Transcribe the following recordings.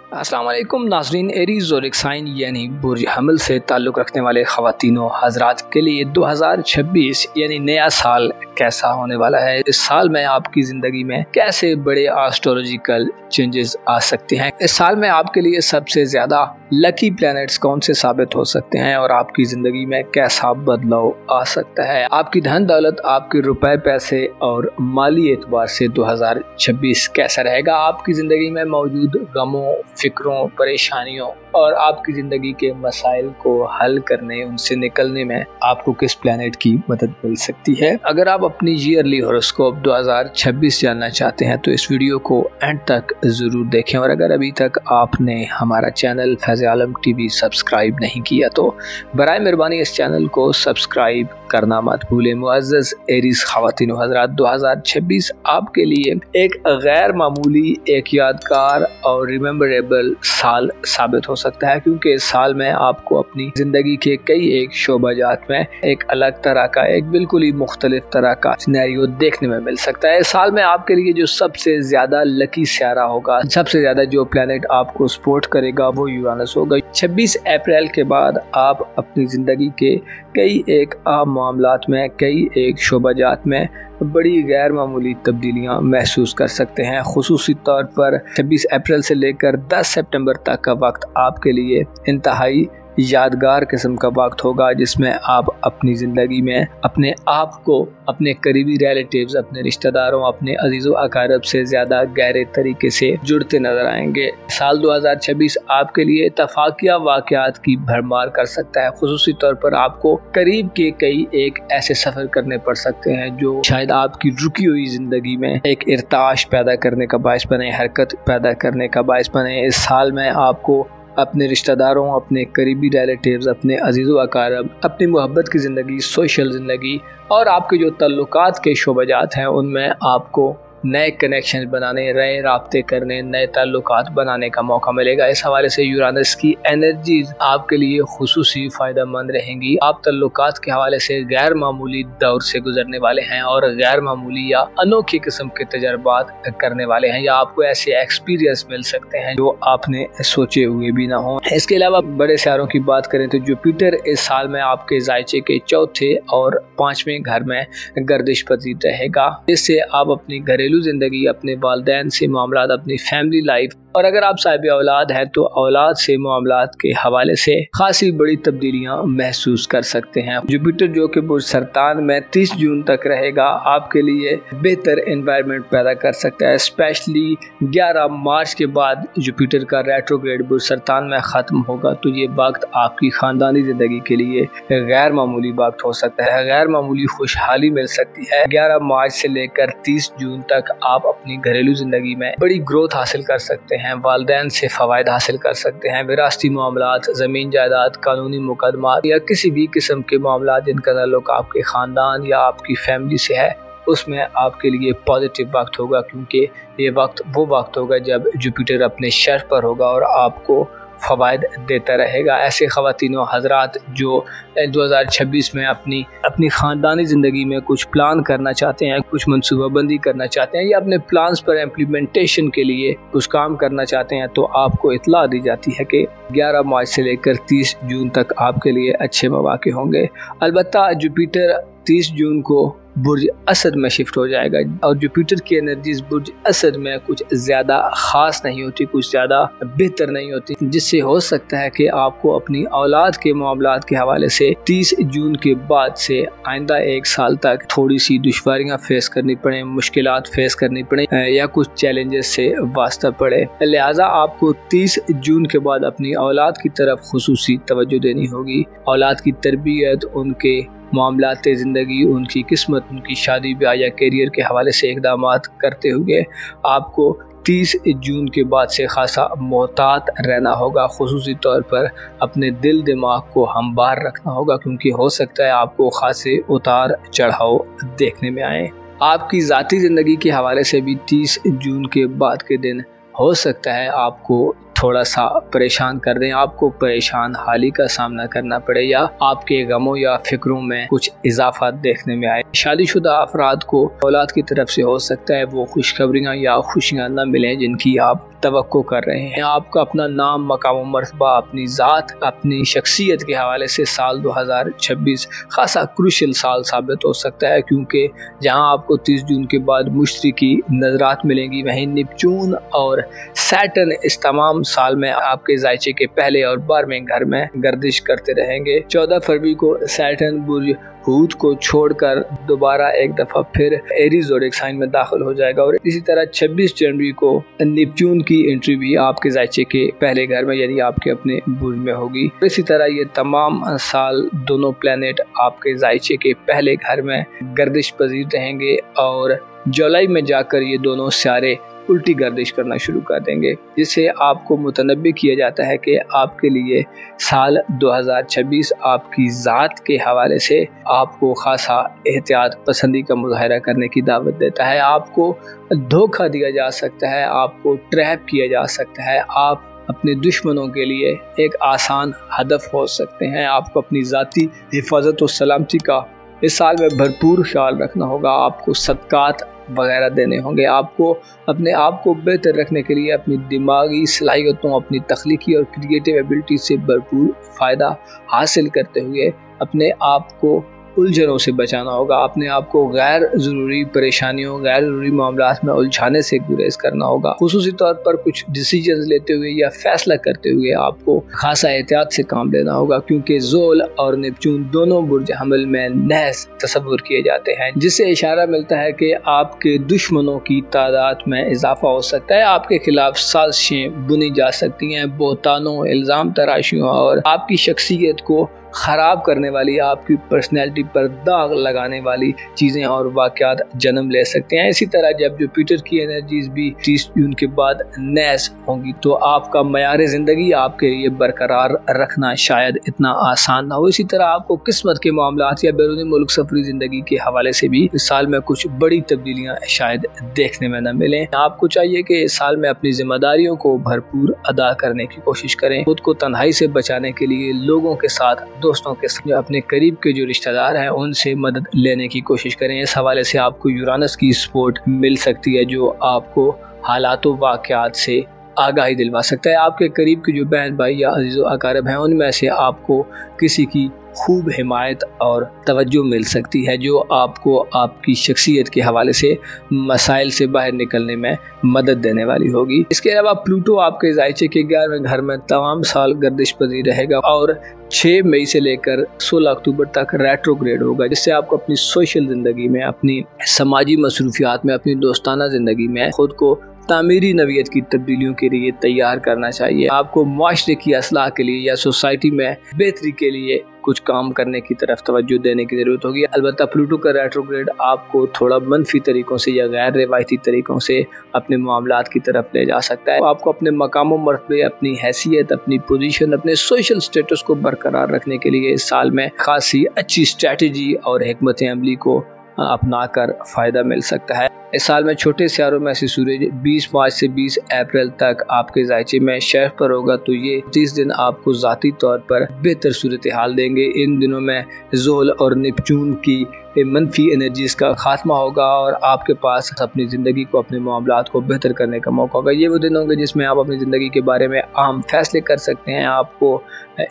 अस्सलाम वालेकुम नाज़रीन। एरीज़ ज़ोडिक साइन यानी बुर्ज हमल से ताल्लुक़ रखने वाले ख़वातीनों हज़रात के लिए 2026 यानी नया साल कैसा होने वाला है। इस साल में आपकी ज़िंदगी में कैसे बड़े एस्ट्रोलॉजिकल चेंजेस आ सकते हैं। इस साल में आपके लिए सबसे ज़्यादा लकी प्लैनेट्स कौन से साबित हो सकते हैं और आपकी ज़िंदगी में कैसा बदलाव आ सकता है। आपकी धन दौलत, आपके रुपए पैसे और माली एतबार से 2026 कैसा रहेगा। आपकी ज़िंदगी में मौजूद गमों, फिक्रों, परेशानियों और आपकी ज़िंदगी के मसाइल को हल करने, उनसे निकलने में आपको किस प्लैनेट की मदद मिल सकती है। अगर आप अपनी ईयरली हॉरोस्कोप 2026 जानना चाहते हैं तो इस वीडियो को एंड तक ज़रूर देखें। और अगर अभी तक आपने हमारा चैनल फैज़ आलम टीवी सब्सक्राइब नहीं किया तो बराए मेहरबानी इस चैनल को सब्सक्राइब करना मत भूलें। मुअज़्ज़ज़ एरीज़ ख़वातीन हज़रात, 2026 आपके लिए एक गैर मामूली, एक यादगार और रिमेम्बरेबल साल साबित हो सकता है, क्योंकि इस साल में आपको अपनी ज़िंदगी के कई एक शोबाजात में एक अलग तरह का, एक बिल्कुल ही मुख्तलिफ तरह का सिनेरियो देखने में मिल सकता है। इस साल में आपके लिए जो सबसे ज़्यादा लकी सियारा होगा, सबसे ज़्यादा जो प्लैनेट आपको सपोर्ट करेगा वो यूरानस होगा। 26 अप्रैल के बाद आप अपनी ज़िंदगी के कई एक आम मामलात में, कई एक शोबाजात में बड़ी गैर मामूली तब्दीलियां महसूस कर सकते हैं। खुसूसी तौर पर 26 अप्रैल से लेकर 10 सितंबर तक का वक्त आपके लिए इंतहाई यादगार किस्म का वक्त होगा, जिसमें आप अपनी ज़िंदगी में अपने आप को अपने करीबी रिलेटिव्स, अपने रिश्तेदारों, अपने अजीज़ों अकारब से ज़्यादा गहरे तरीके से जुड़ते नज़र आएंगे। साल 2026 आपके लिए इत्तफाकिया वाक़यात की भरमार कर सकता है। खुसूसी तौर पर आपको करीब के कई एक ऐसे सफ़र करने पड़ सकते हैं जो शायद आपकी रुकी हुई ज़िंदगी में एक इर्ताश पैदा करने का बायस बने, हरकत पैदा करने का बायस बने। इस साल में आपको अपने रिश्तेदारों, अपने करीबी रिलेटिव्स, अपने अजीज़ों अकारब, अपनी मोहब्बत की ज़िंदगी, सोशल ज़िंदगी और आपके जो तल्लुकात के शोबाजात हैं उनमें आपको नए कनेक्शन बनाने, नए राब्ते करने, नए ताल्लुकात बनाने का मौका मिलेगा। इस हवाले से यूरानस की एनर्जीज आपके लिए खुसूसी फ़ायदेमंद रहेंगी। आप ताल्लुकात के हवाले से गैर मामूली दौर से गुजरने वाले हैं और गैर मामूली या अनोखी किस्म के तजर्बात करने वाले हैं, या आपको ऐसे एक्सपीरियंस मिल सकते हैं जो आपने सोचे हुए भी ना हो। इसके अलावा बड़े सितारों की बात करें तो जुपिटर इस साल में आपके जायचे के चौथे और 5वें घर में गर्दिश पजीर रहेगा। इससे आप अपनी घरेलू जिंदगी, अपने वालिदैन से मामलात, अपनी फैमिली लाइफ और अगर आप साहिब औलाद हैं तो औलाद से मामलात के हवाले से खासी बड़ी तब्दीलियां महसूस कर सकते हैं। जुपिटर जो कि बुर्ज सरतान में 30 जून तक रहेगा, आपके लिए बेहतर एनवायरनमेंट पैदा कर सकता है। स्पेशली 11 मार्च के बाद जुपिटर का रेट्रोग्रेड बुर्ज सरतान में ख़त्म होगा तो ये वक्त आपकी ख़ानदानी ज़िंदगी के लिए गैर मामूली वक्त हो सकता है। गैर मामूली खुशहाली मिल सकती है। 11 मार्च से लेकर 30 जून तक आप अपनी घरेलू ज़िंदगी में बड़ी ग्रोथ हासिल कर सकते हैं, वालिदैन से फ़वाइद हासिल कर सकते हैं। विरासती मामलात, ज़मीन जायदाद, कानूनी मुकदमात या किसी भी किस्म के मामलात जिनका ताल्लुक आपके ख़ानदान या आपकी फैमिली से है, उसमें आपके लिए पॉजिटिव वक्त होगा, क्योंकि ये वक्त वो वक्त होगा जब जुपिटर अपने शर्फ पर होगा और आपको फ़वाइद देता रहेगा। ऐसे ख़वातीनों हज़रात जो 2026 में अपनी ख़ानदानी ज़िंदगी में कुछ प्लान करना चाहते हैं, कुछ मनसूबाबंदी करना चाहते हैं या अपने प्लान्स पर इम्प्लीमेंटेशन के लिए कुछ काम करना चाहते हैं, तो आपको इत्तला दी जाती है कि 11 मार्च से लेकर 30 जून तक आपके लिए अच्छे मौके होंगे। अलबत्ता जुपिटर 30 जून को बुर्ज असद में शिफ्ट हो जाएगा और जुपिटर की एनर्जीज बुर्ज असद में कुछ ज़्यादा ख़ास नहीं होती, कुछ ज़्यादा बेहतर नहीं होती, जिससे हो सकता है कि आपको अपनी औलाद के मामलात के हवाले से 30 जून के बाद से आइंदा एक साल तक थोड़ी सी दुश्वारियाँ फेस करनी पड़े, मुश्किलात फेस करनी पड़े या कुछ चैलेंजेस से वास्ता पड़े। लिहाजा आपको 30 जून के बाद अपनी औलाद की तरफ खुसूसी तवज्जो देनी होगी। औलाद की तरबियत, उनके मामलात ज़िंदगी, उनकी किस्मत, उनकी शादी ब्याह या करियर के हवाले से इक़दामात करते हुए आपको 30 जून के बाद से खासा मोहतात रहना होगा। खुसूसी तौर पर अपने दिल दिमाग को हमवार रखना होगा, क्योंकि हो सकता है आपको खासे उतार चढ़ाव देखने में आए। आपकी ज़ाती ज़िंदगी के हवाले से भी 30 जून के बाद के दिन हो सकता है आपको थोड़ा सा परेशान कर दें, आपको परेशान हाली का सामना करना पड़े या आपके गमों या फिक्रों में कुछ इजाफा देखने में आए। शादीशुदा अफराद को औलाद की तरफ से हो सकता है वो खुशखबरियाँ या खुशियाँ न मिलें जिनकी आप तवक्को कर रहे हैं। आपका अपना नाम, मकाम, मर्तबा, अपनी ज़ात, अपनी शख्सियत के हवाले से साल 2026 खासा क्रूशियल साल साबित हो सकता है, क्योंकि जहां आपको 30 जून के बाद मुश्तरी की नज़रात मिलेंगी, वहीं नेपच्यून और सैटर्न इस तमाम साल में आपके जायचे के पहले और 12वें घर में गर्दिश करते रहेंगे। 14 फरवरी को सैटर्न बुर्ज हूत को छोड़कर दोबारा एक दफ़ा फिर एरीज ज़ोडिएक साइन में दाखिल हो जाएगा और इसी तरह 26 जनवरी को नेपच्यून की एंट्री भी आपके जायचे के पहले घर में यानी आपके अपने बुर्ज में होगी। इसी तरह ये तमाम साल दोनों प्लैनेट आपके जायचे के पहले घर में गर्दिश पजीर रहेंगे और जुलाई में जाकर ये दोनों सितारे उल्टी गर्दिश करना शुरू कर देंगे, जिससे आपको मुतनब्बी किया जाता है कि आपके लिए साल 2026 आपकी ज़ात के हवाले से आपको खासा एहतियात पसंदी का मुजाहरा करने की दावत देता है। आपको धोखा दिया जा सकता है, आपको ट्रैप किया जा सकता है, आप अपने दुश्मनों के लिए एक आसान हदफ हो सकते हैं। आपको अपनी ज़ाती हिफाजत और सलामती का इस साल में भरपूर ख्याल रखना होगा। आपको सदकात वगैरह देने होंगे। आपको अपने आप को बेहतर रखने के लिए अपनी दिमागी सलाहियतों, अपनी तख्लीकी और क्रिएटिव एबिलिटी से भरपूर फ़ायदा हासिल करते हुए अपने आप को उलझनों से बचाना होगा। अपने आप को गैर ज़रूरी परेशानियों, गैर ज़रूरी मामलात में उलझाने से गुरेज करना होगा। खुसूसी तौर पर कुछ डिसीजंस लेते हुए या फैसला करते हुए आपको खासा एहतियात से काम लेना होगा, क्योंकि ज़ोल और नेपच्यून दोनों बुर्ज हमल में नहस तस्वुर किए जाते हैं, जिससे इशारा मिलता है कि आपके दुश्मनों की तादाद में इजाफा हो सकता है। आपके खिलाफ साजिशें बुनी जा सकती हैं, बोहतानों, इल्ज़ाम तराशियों और आपकी शख्सियत को ख़राब करने वाली, आपकी पर्सनैलिटी पर दाग लगाने वाली चीज़ें और वाक़यात जन्म ले सकते हैं। इसी तरह जब जुपिटर की एनर्जीज भी 30 जून के बाद नैस होंगी तो आपका मयार ज़िंदगी आपके लिए बरकरार रखना शायद इतना आसान ना हो। इसी तरह आपको किस्मत के मामलात या बैरूनी मुल्क सफरी ज़िंदगी के हवाले से भी इस साल में कुछ बड़ी तब्दीलियाँ शायद देखने में न मिलें। आपको चाहिए कि इस साल में अपनी जिम्मेदारियों को भरपूर अदा करने की कोशिश करें। खुद को तन्हाई से बचाने के लिए लोगों के साथ, दोस्तों के साथ, अपने करीब के जो रिश्तेदार हैं उनसे मदद लेने की कोशिश करें। इस हवाले से आपको यूरानस की सपोर्ट मिल सकती है जो आपको हालातों वाक़यात से आगाही दिलवा सकता है। आपके करीब के जो बहन भाई या अजीज़ अकारब हैं उनमें से आपको किसी की खूब हिमायत और तवज्जो मिल सकती है जो आपको आपकी शख्सियत के हवाले से मसाइल से बाहर निकलने में मदद देने वाली होगी। इसके अलावा प्लूटो आपके जायचे के 11वें घर में तमाम साल गर्दिश पजीर रहेगा और 6 मई से लेकर 16 अक्टूबर तक रेट्रोग्रेड होगा, जिससे आपको अपनी सोशल ज़िंदगी में, अपनी समाजी मसरूफियात में, अपनी दोस्ताना ज़िंदगी में खुद को तामीरी नवियत की तब्दीलियों के लिए तैयार करना चाहिए। आपको माशरे की असलाह के लिए या सोसाइटी में बेहतरी के लिए कुछ काम करने की तरफ तवज्जो देने की ज़रूरत होगी। अलबत्ता प्लूटो का रेट्रोग्रेड आपको थोड़ा मनफी तरीक़ों से या गैर रिवायती तरीक़ों से अपने मामलात की तरफ ले जा सकता है। आपको अपने मकाम व मर्तबे, अपनी हैसियत, अपनी पोजीशन, अपने सोशल स्टेटस को बरकरार रखने के लिए इस साल में खासी अच्छी स्ट्रैटेजी और हिकमत अमली को अपना कर फ़ायदा मिल सकता है। इस साल में छोटे सियारों में से सूरज 20 मार्च से 20 अप्रैल तक आपके जायचे में शर्फ पर होगा, तो ये 30 दिन आपको ज़ाती तौर पर बेहतर सूरत हाल देंगे। इन दिनों में ज़ोल और नेपच्यून की मनफी एनर्जीज़ का खात्मा होगा और आपके पास अपनी ज़िंदगी को, अपने मामलात को बेहतर करने का मौका होगा। ये वो दिन होंगे जिसमें आप अपनी ज़िंदगी के बारे में अहम फैसले कर सकते हैं। आपको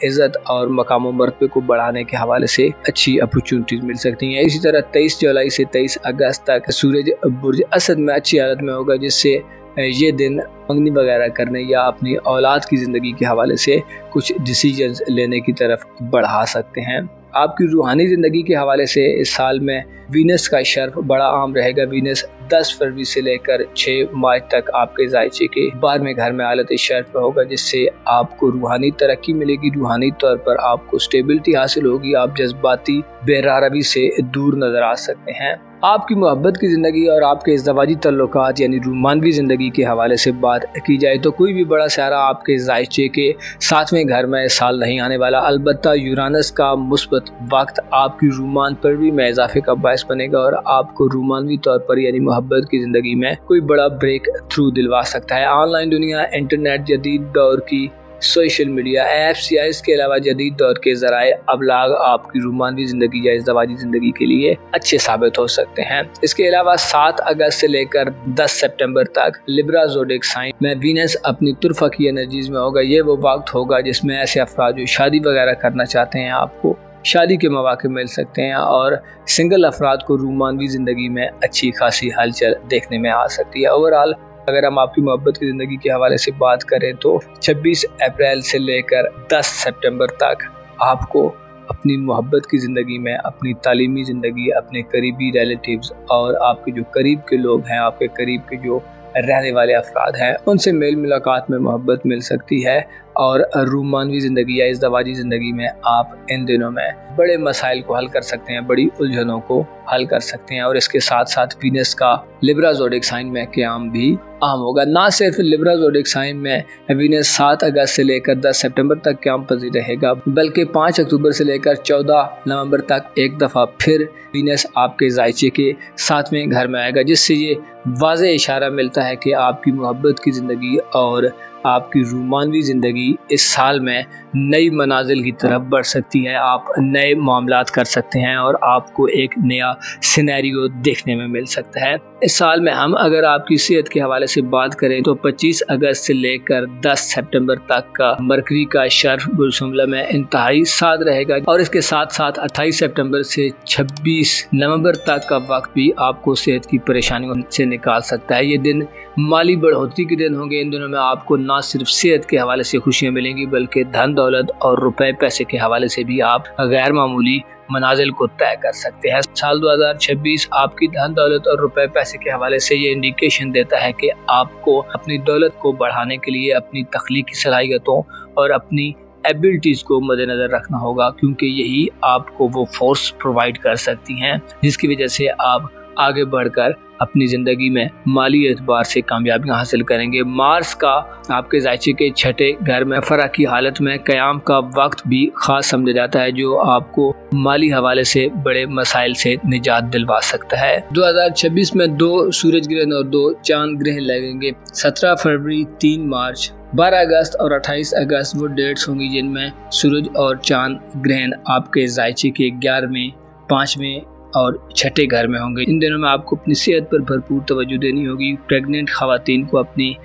इज़्ज़त और मकाम मर्तबे को बढ़ाने के हवाले से अच्छी अपॉर्चुनिटीज़ मिल सकती हैं। इसी तरह 23 जुलाई से 23 अगस्त तक सूरज बुर्ज असद में अच्छी हालत में होगा, जिससे ये दिन मंगनी वगैरह करने या अपनी औलाद की ज़िंदगी के हवाले से कुछ डिसीजंस लेने की तरफ बढ़ा सकते हैं। आपकी रूहानी ज़िंदगी के हवाले से इस साल में वीनस का शर्फ बड़ा आम रहेगा। वीनस 10 फरवरी से लेकर 6 मार्च तक आपके जायचे के 12वें घर में हालत शर्फ में होगा, जिससे आपको रूहानी तरक्की मिलेगी। रूहानी तौर पर आपको स्टेबिलिटी हासिल होगी। आप जज्बाती बेरारवी से दूर नज़र आ सकते हैं। आपकी मोहब्बत की ज़िंदगी और आपके इज़्दवाजी तल्लुकात यानी रोमानवी ज़िंदगी के हवाले से बात की जाए तो कोई भी बड़ा सारा आपके जायचे के 7वें घर में इस साल नहीं आने वाला। अलबत्ता यूरानस का मुस्बत वक्त आपकी रोमान पर भी में इजाफे का बायस बनेगा और आपको रोमानवी तौर पर यानी मोहब्बत की ज़िंदगी में कोई बड़ा ब्रेक थ्रू दिलवा सकता है। ऑनलाइन दुनिया, इंटरनेट, जदीद दौर की सोशल मीडिया ऐप्स या इसके अलावा जदीद दौर के ज़राए अबलाग आपकी रोमानवी ज़िंदगी या इज़्दवाजी ज़िंदगी के लिए अच्छे साबित हो सकते हैं। इसके अलावा 7 अगस्त से लेकर 10 सितंबर तक लिब्रा ज़ोडिएक साइन में वीनस अपनी तुरफा की एनर्जीज में होगा। ये वो वक्त होगा जिसमें ऐसे अफराद जो शादी वगैरह करना चाहते हैं, आपको शादी के मौके मिल सकते हैं और सिंगल अफराद को रोमानवी ज़िंदगी में अच्छी खासी हलचल देखने में आ सकती है। ओवरऑल अगर हम आपकी मोहब्बत की ज़िंदगी के हवाले से बात करें तो 26 अप्रैल से लेकर 10 सितंबर तक आपको अपनी मोहब्बत की ज़िंदगी में, अपनी तालीमी ज़िंदगी, अपने करीबी रिलेटिव्स और आपके जो करीब के लोग हैं, आपके करीब के जो रहने वाले अफराद हैं, उनसे मेल मुलाकात में मोहब्बत मिल सकती है और रोमानवी ज़िंदगी या इज़्दवाजी ज़िंदगी में आप इन दिनों में बड़े मसाइल को हल कर सकते हैं, बड़ी उलझनों को हल कर सकते हैं और इसके साथ साथ वीनस का लिब्रा ज़ोडिएक साइन में क़याम भी अहम होगा। ना सिर्फ लिब्रा ज़ोडिएक साइन में वीनस 7 अगस्त से लेकर 10 सितंबर तक क़याम पज़ीर रहेगा, बल्कि 5 अक्टूबर से लेकर 14 नवंबर तक एक दफ़ा फिर वीनस आपके जायचे के 7वें घर में आएगा, जिससे ये वाज़ेह इशारा मिलता है कि आपकी मोहब्बत की ज़िंदगी और आपकी रोमानवी ज़िंदगी इस साल में नई मनाजिल की तरफ बढ़ सकती है। आप नए मामलात कर सकते हैं और आपको एक नया सिनेरियो देखने में मिल सकता है। इस साल में हम अगर आपकी सेहत के हवाले से बात करें तो 25 अगस्त से लेकर 10 सितंबर तक का मरकरी का शर्फ बुलसुमला में इंतहाई साद रहेगा और इसके साथ साथ 28 सितंबर से 26 नवंबर तक का वक्त भी आपको सेहत की परेशानियों से निकाल सकता है। ये दिन माली बढ़ोतरी के दिन होंगे। इन दिनों में आपको ना सिर्फ सेहत के हवाले से खुशियाँ मिलेंगी बल्कि धन दौलत और रुपए पैसे के हवाले से भी आप गैर मामूली मनाजिल को तय कर सकते हैं। साल 2026 आपकी धन दौलत और रुपए पैसे के हवाले से ये इंडिकेशन देता है कि आपको अपनी दौलत को बढ़ाने के लिए अपनी तख्लीकी सलाहियतों और अपनी एबिलिटीज़ को मद्देनज़र रखना होगा, क्योंकि यही आपको वो फोर्स प्रोवाइड कर सकती हैं जिसकी वजह से आप आगे बढ़कर अपनी ज़िंदगी में माली एतबार से कामयाबियाँ हासिल करेंगे। मार्स का आपके जायचे के 6ठे घर में फ़रक की हालत में क़याम का वक्त भी ख़ास समझा जाता है, जो आपको माली हवाले से बड़े मसाइल से निजात दिलवा सकता है। 2026 में 2 सूरज ग्रहण और 2 चांद ग्रहण लगेंगे। 17 फरवरी, 3 मार्च, 12 अगस्त और 28 अगस्त वो डेट्स होंगी जिनमें सूरज और चांद ग्रहण आपके जायचे के 11वें, 5वें और 6ठे घर में होंगे। इन दिनों में आपको अपनी सेहत पर भरपूर तवज्जो देनी होगी। प्रेग्नेंट ख़वातीन को अपनी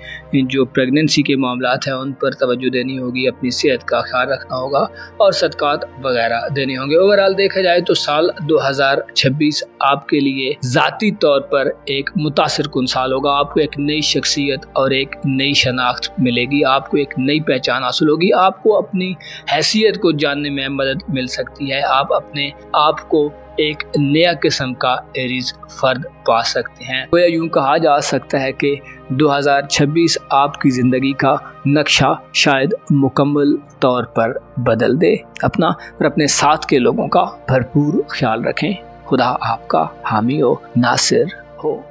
जो प्रेगनेंसी के मामलात हैं उन पर तवज्जो देनी होगी, अपनी सेहत का ख्याल रखना होगा और सदकात वगैरह देने होंगे। ओवरऑल देखा जाए तो साल 2026 आपके लिए ज़ाती तौर पर एक मुतासिर कुन साल होगा। आपको एक नई शख्सियत और एक नई शनाख्त मिलेगी, आपको एक नई पहचान हासिल होगी, आपको अपनी हैसियत को जानने में मदद मिल सकती है, आप अपने आप को एक नया किस्म का एरीज फर्द पा सकते हैं। तो यूँ कहा जा सकता है कि 2026 आपकी ज़िंदगी का नक्शा शायद मुकम्मल तौर पर बदल दे। अपना और अपने साथ के लोगों का भरपूर ख्याल रखें। खुदा आपका हामी हो, नासिर हो।